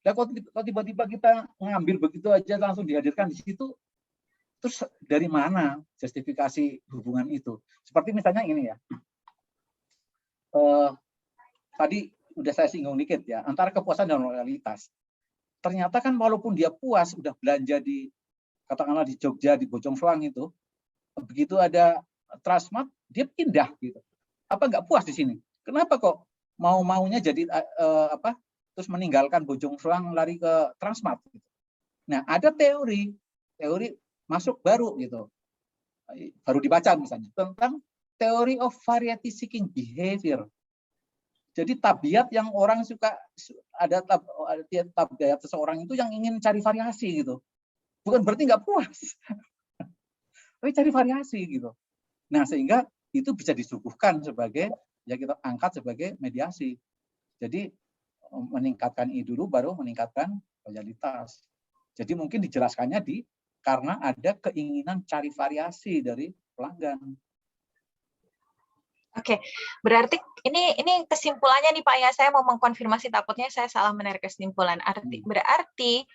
D: Nah, kalau tiba-tiba kita ngambil begitu aja langsung dihadirkan di situ, terus dari mana justifikasi hubungan itu? Seperti misalnya ini ya, tadi udah saya singgung dikit ya, antara kepuasan dan loyalitas. Ternyata kan walaupun dia puas, udah belanja di, katakanlah di Jogja, di Bojong Soang itu, begitu ada Transmart, dia pindah gitu. Apa nggak puas di sini? Kenapa kok maunya jadi terus meninggalkan Bojong Soang lari ke Transmart gitu. Nah, ada teori masuk baru gitu, baru dibaca misalnya tentang theory of variety seeking behavior. Jadi tabiat yang orang suka, ada tabiat seseorang itu yang ingin cari variasi gitu, bukan berarti nggak puas, tapi cari variasi gitu. Nah, sehingga itu bisa disuguhkan sebagai ya kita angkat sebagai mediasi. Jadi meningkatkan ini dulu baru meningkatkan loyalitas. Jadi mungkin dijelaskannya karena ada keinginan cari variasi dari pelanggan.
A: Oke, berarti ini kesimpulannya nih Pak ya, saya mau mengkonfirmasi, takutnya saya salah menarik kesimpulan. Berarti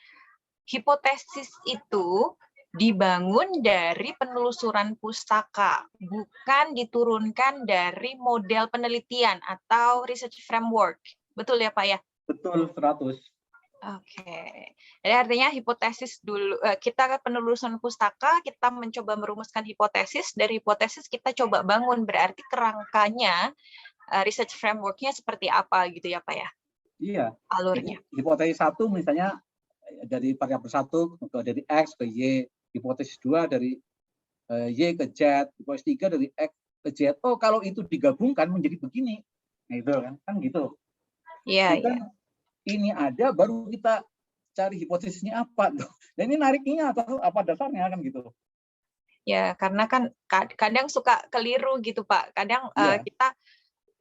A: hipotesis itu dibangun dari penelusuran pustaka, bukan diturunkan dari model penelitian atau research framework. Betul ya Pak ya?
D: Betul, 100.
A: Oke, jadi artinya hipotesis dulu, kita penelusuran pustaka, kita mencoba merumuskan hipotesis, dari hipotesis kita coba bangun, berarti kerangkanya, research framework-nya seperti apa gitu ya Pak ya?
D: Iya.
A: Alurnya.
D: Jadi, hipotesis 1 misalnya dari variabel 1 dari X ke Y, hipotesis 2 dari Y ke Z, hipotesis 3 dari X ke Z. Oh, kalau itu digabungkan menjadi begini. Nah, itu kan gitu.
A: Iya,
D: iya. Ini ada baru kita cari hipotesisnya apa tuh. Dan ini nariknya atau apa dasarnya kan gitu.
A: Ya, karena kan kadang suka keliru gitu Pak. Kadang kita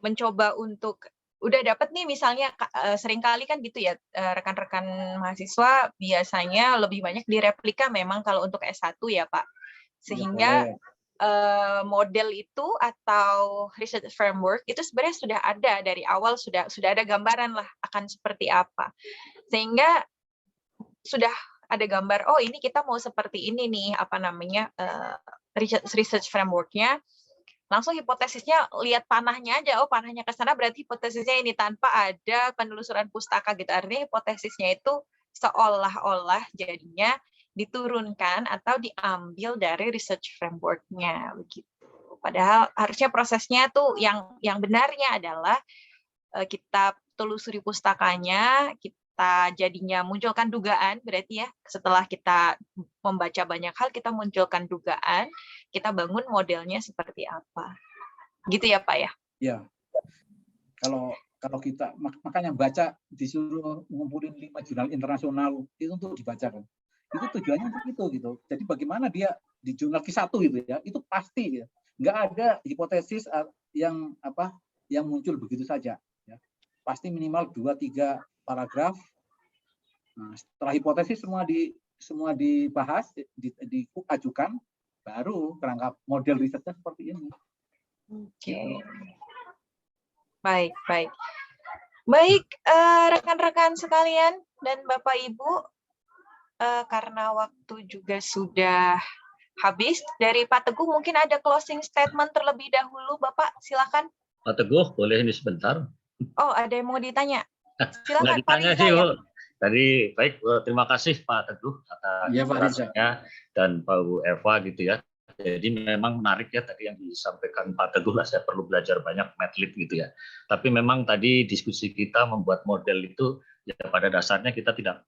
A: mencoba untuk udah dapat nih misalnya seringkali kan gitu ya, rekan-rekan mahasiswa biasanya lebih banyak direplika memang kalau untuk S1 ya Pak. Sehingga model itu atau research framework itu sebenarnya sudah ada dari awal, sudah ada gambaran lah akan seperti apa, sehingga sudah ada gambar, oh ini kita mau seperti ini nih, apa namanya, research framework-nya, langsung hipotesisnya lihat panahnya aja, oh panahnya ke sana berarti hipotesisnya ini, tanpa ada penelusuran pustaka gitu. Artinya hipotesisnya itu seolah-olah jadinya diturunkan atau diambil dari research framework-nya begitu. Padahal harusnya prosesnya tuh yang benarnya adalah kita telusuri pustakanya, kita jadinya munculkan dugaan, berarti ya setelah kita membaca banyak hal kita munculkan dugaan, kita bangun modelnya seperti apa. Gitu ya Pak ya?
D: Iya. Kalau kita makanya baca disuruh ngumpulin 5 jurnal internasional itu untuk dibacakan. Itu tujuannya untuk itu gitu. Jadi bagaimana dia di jurnal Q1 gitu ya, itu pasti ya. Nggak ada hipotesis yang muncul begitu saja ya. Pasti minimal 2-3 paragraf. Nah, setelah hipotesis semua dibahas, diajukan, baru kerangka model risetnya seperti ini.
A: Oke. Baik. Rekan-rekan sekalian dan Bapak Ibu, karena waktu juga sudah habis, dari Pak Teguh mungkin ada closing statement terlebih dahulu, Bapak, silakan.
F: Pak Teguh, boleh ini sebentar?
A: Oh, ada yang mau ditanya? Silakan,
F: Pak Riza sih, Bu. Tadi baik, terima kasih Pak Teguh atas penjelasannya dan Pak Bu Eva gitu ya. Jadi memang menarik ya tadi yang disampaikan Pak Teguh lah, saya perlu belajar banyak MATLAB gitu ya. Tapi memang tadi diskusi kita membuat model itu ya pada dasarnya kita tidak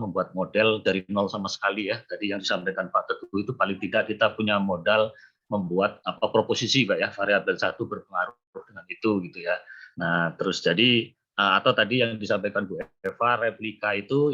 F: membuat model dari nol sama sekali ya. Tadi yang disampaikan Pak Teguh itu paling tidak kita punya modal membuat proposisi Pak ya, variabel 1 berpengaruh dengan itu gitu ya. Nah, terus jadi atau tadi yang disampaikan Bu Eva, replika itu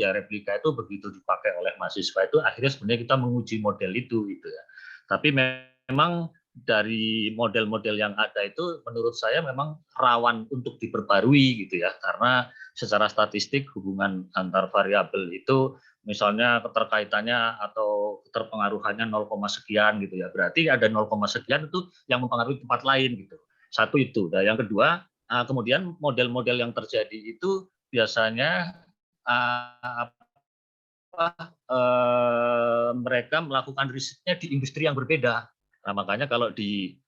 F: begitu dipakai oleh mahasiswa itu akhirnya sebenarnya kita menguji model itu gitu ya. Tapi memang dari model-model yang ada itu menurut saya memang rawan untuk diperbarui gitu ya, karena secara statistik hubungan antar variabel itu misalnya keterkaitannya atau keterpengaruhannya 0, sekian gitu ya, berarti ada 0, sekian itu yang mempengaruhi tempat lain gitu. Satu itu. Dan yang kedua, kemudian model-model yang terjadi itu biasanya mereka melakukan risetnya di industri yang berbeda. Nah, makanya kalau di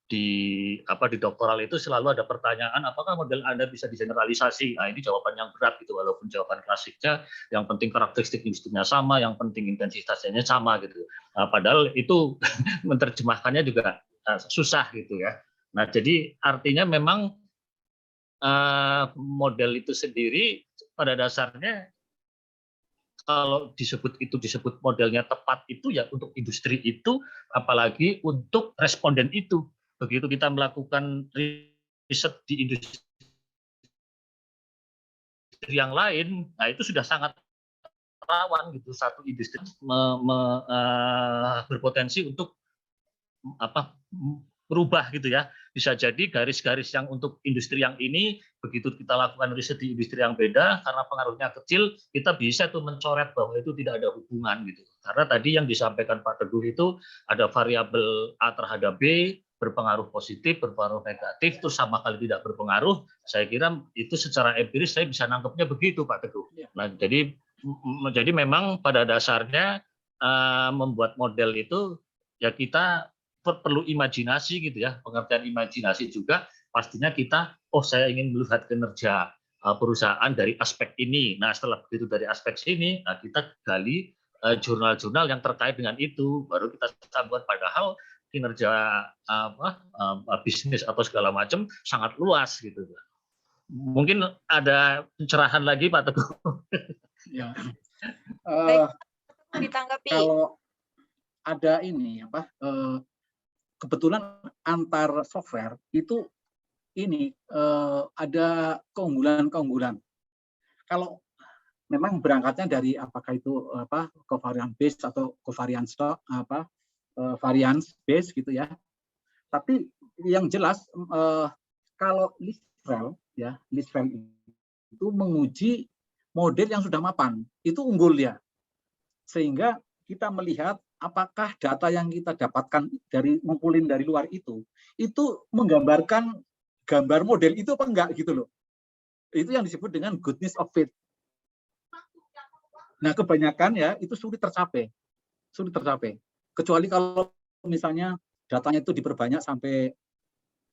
F: doktoral itu selalu ada pertanyaan, apakah model Anda bisa digeneralisasi? Nah, ini jawaban yang berat gitu, walaupun jawaban klasiknya yang penting karakteristik industrinya sama, yang penting intensitasnya sama gitu. Padahal itu menerjemahkannya juga susah gitu ya. Nah, jadi artinya memang model itu sendiri pada dasarnya kalau disebut modelnya tepat itu ya untuk industri itu, apalagi untuk responden itu. Begitu kita melakukan riset di industri yang lain, nah itu sudah sangat rawan gitu, satu industri berpotensi untuk berubah gitu ya. Bisa jadi garis-garis yang untuk industri yang ini, begitu kita lakukan riset di industri yang beda, karena pengaruhnya kecil, kita bisa tuh mencoret bahwa itu tidak ada hubungan gitu. Karena tadi yang disampaikan Pak Teguh itu ada variabel A terhadap B, berpengaruh positif, berpengaruh negatif, terus sama kali tidak berpengaruh. Saya kira itu secara empiris saya bisa nangkepnya begitu Pak Teguh. Nah, jadi memang pada dasarnya membuat model itu ya kita perlu imajinasi gitu ya, pengertian imajinasi juga pastinya kita saya ingin melihat kinerja perusahaan dari aspek ini. Nah, setelah begitu dari aspek sini, nah kita gali jurnal-jurnal yang terkait dengan itu, baru kita buat, padahal kinerja bisnis atau segala macam sangat luas gitu. Mungkin ada pencerahan lagi Pak Teguh.
D: Ya.
A: Ditanggapi.
D: Kalau ada ini kebetulan antar software itu ini ada keunggulan-keunggulan. Kalau memang berangkatnya dari apakah itu covariance based atau covariance variance based gitu ya. Tapi yang jelas kalau Lisrel itu menguji model yang sudah mapan, itu unggul ya. Sehingga kita melihat apakah data yang kita dapatkan dari ngumpulin dari luar itu menggambarkan gambar model itu apa enggak gitu loh. Itu yang disebut dengan goodness of fit. Nah, kebanyakan ya itu sulit tercapai. Kecuali kalau misalnya datanya itu diperbanyak sampai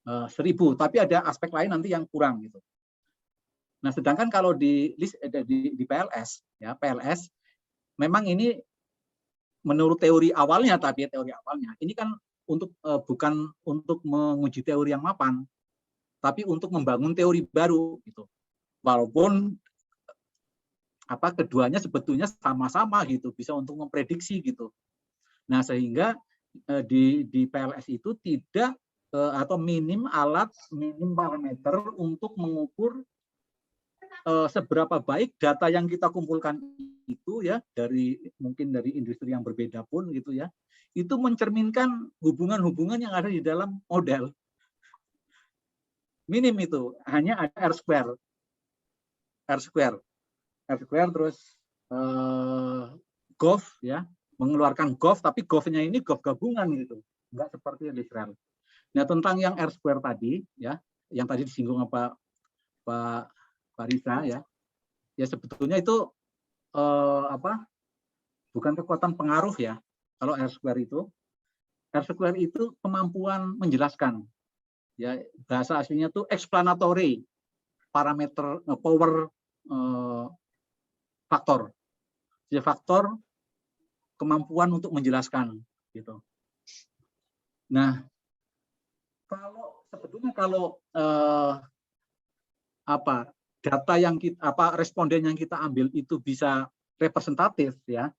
D: 1000, tapi ada aspek lain nanti yang kurang gitu. Nah, sedangkan kalau di PLS ya, PLS memang ini menurut teori awalnya, ini kan bukan untuk menguji teori yang mapan, tapi untuk membangun teori baru gitu. Walaupun keduanya sebetulnya sama-sama gitu, bisa untuk memprediksi gitu. Nah, sehingga di PLS itu tidak atau minim parameter untuk mengukur seberapa baik data yang kita kumpulkan itu ya, mungkin dari industri yang berbeda pun gitu ya, itu mencerminkan hubungan-hubungan yang ada di dalam model. Minim itu, hanya ada R square terus GOV ya, mengeluarkan GOV, tapi GOV-nya ini GOV gabungan gitu, enggak seperti Lisrel. Nah, tentang yang R square tadi ya, yang tadi disinggung apa Pak Riza ya sebetulnya itu bukan kekuatan pengaruh ya. Kalau R square itu kemampuan menjelaskan ya, bahasa aslinya itu explanatory parameter power faktor. Jadi faktor kemampuan untuk menjelaskan gitu. Nah, kalau data yang responden yang kita ambil itu bisa representatif ya,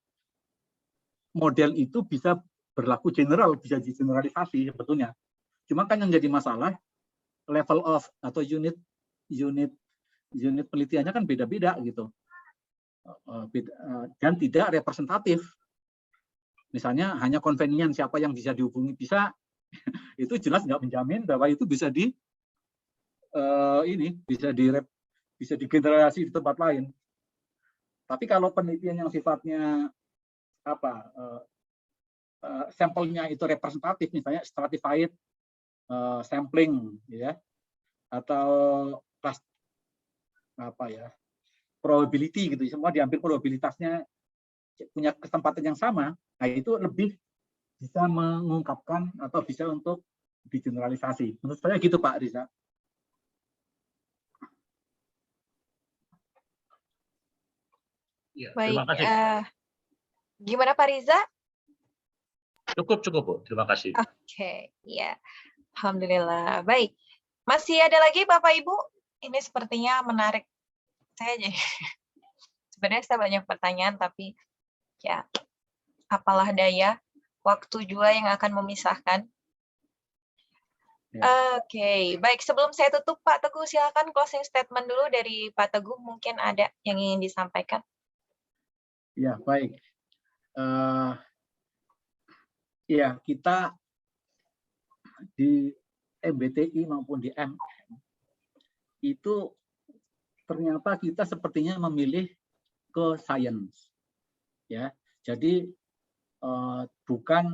D: model itu bisa berlaku general, bisa digeneralisasi sebetulnya. Cuma kan yang jadi masalah level of atau unit penelitiannya kan beda-beda gitu, dan tidak representatif. Misalnya hanya convenient, siapa yang bisa dihubungi bisa, itu jelas nggak menjamin bahwa itu bisa bisa digeneralisasi di tempat lain. Tapi kalau penelitian yang sifatnya sampelnya itu representatif, misalnya stratified sampling ya, atau probability gitu, semua diambil probabilitasnya punya kesempatan yang sama, nah itu lebih bisa mengungkapkan atau bisa untuk digeneralisasi. Menurut saya gitu Pak Riza.
F: Ya,
A: baik,
F: terima kasih.
A: Gimana Pak Riza?
F: Cukup Bu, terima kasih.
A: Oke, ya, alhamdulillah. Baik, masih ada lagi Bapak Ibu? Ini sepertinya menarik. Saya jadi sebenarnya saya banyak pertanyaan, tapi ya apalah daya, waktu juga yang akan memisahkan. Oke, baik. Sebelum saya tutup, Pak Teguh, silakan closing statement dulu dari Pak Teguh. Mungkin ada yang ingin disampaikan.
D: Ya, baik. Ya, kita di MBTI maupun di MM itu ternyata kita sepertinya memilih ke science, ya. Jadi bukan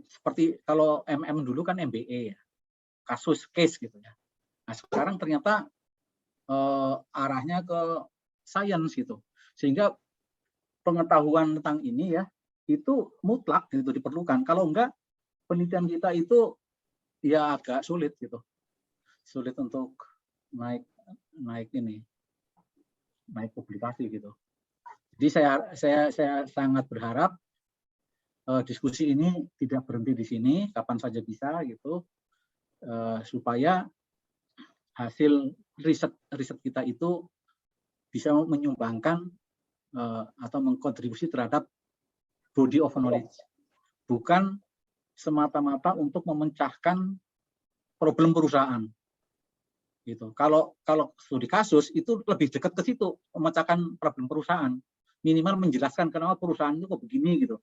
D: seperti kalau MM dulu kan MBE ya, kasus case gitu ya. Nah sekarang ternyata arahnya ke science gitu, sehingga pengetahuan tentang ini ya itu mutlak gitu diperlukan. Kalau enggak penelitian kita itu ya agak sulit gitu, sulit untuk naik publikasi gitu. Jadi saya sangat berharap diskusi ini tidak berhenti di sini, kapan saja bisa gitu, supaya hasil riset kita itu bisa menyumbangkan atau mengkontribusi terhadap body of knowledge, bukan semata-mata untuk memecahkan problem perusahaan. Gitu. Kalau studi kasus itu lebih dekat ke situ, memecahkan problem perusahaan, minimal menjelaskan kenapa perusahaan itu kok begini gitu.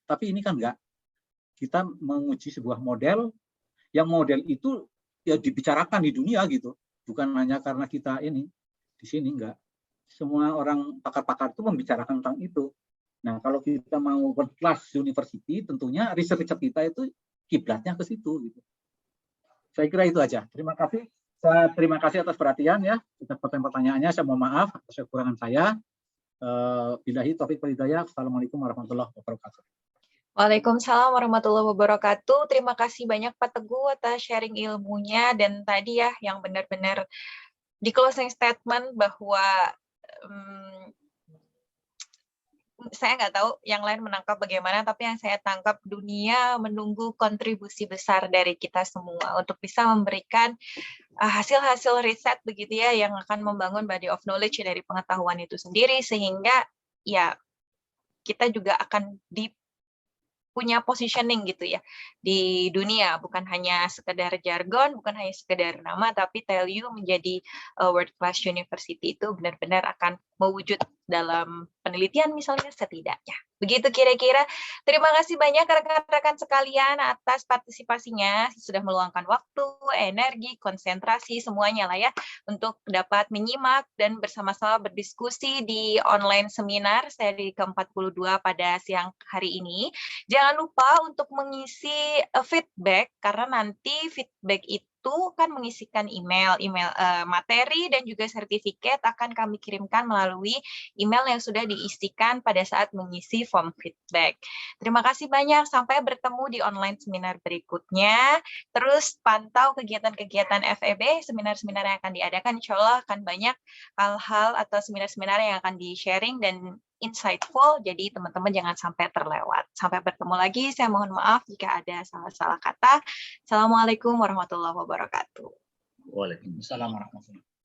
D: Tapi ini kan enggak. Kita menguji sebuah model, yang model itu ya dibicarakan di dunia gitu, bukan hanya karena kita ini di sini, enggak. Semua orang pakar-pakar itu membicarakan tentang itu. Nah, kalau kita mau world class university, tentunya riset kita itu kiblatnya ke situ gitu. Saya kira itu aja. Terima kasih. Saya terima kasih atas perhatian ya. Atas pertanyaannya, saya mohon maaf atas kekurangan saya. Billahi taufiq wal hidayah. Assalamualaikum warahmatullahi wabarakatuh.
A: Waalaikumsalam warahmatullahi wabarakatuh. Terima kasih banyak Pak Teguh atas sharing ilmunya, dan tadi ya yang benar-benar di closing statement bahwa saya nggak tahu yang lain menangkap bagaimana, tapi yang saya tangkap, dunia menunggu kontribusi besar dari kita semua untuk bisa memberikan hasil-hasil riset begitu ya, yang akan membangun body of knowledge dari pengetahuan itu sendiri, sehingga ya kita juga akan punya positioning gitu ya di dunia, bukan hanya sekedar jargon, bukan hanya sekedar nama, tapi tell you menjadi world class university itu benar-benar akan mewujud dalam penelitian misalnya setidaknya. Begitu kira-kira. Terima kasih banyak rekan-rekan sekalian atas partisipasinya, sudah meluangkan waktu, energi, konsentrasi, semuanya lah ya, untuk dapat menyimak dan bersama-sama berdiskusi di online seminar seri ke-42 pada siang hari ini. Jangan lupa untuk mengisi feedback, karena nanti feedback itu kan mengisikan email materi dan juga sertifikat akan kami kirimkan melalui email yang sudah diisikan pada saat mengisi form feedback. Terima kasih banyak, sampai bertemu di online seminar berikutnya. Terus pantau kegiatan-kegiatan FEB, seminar-seminar yang akan diadakan, insya Allah akan banyak hal-hal atau seminar-seminar yang akan di-sharing dan insightful, jadi teman-teman jangan sampai terlewat. Sampai bertemu lagi, saya mohon maaf jika ada salah-salah kata. Assalamualaikum warahmatullahi wabarakatuh.
F: Waalaikumsalam warahmatullahi wabarakatuh.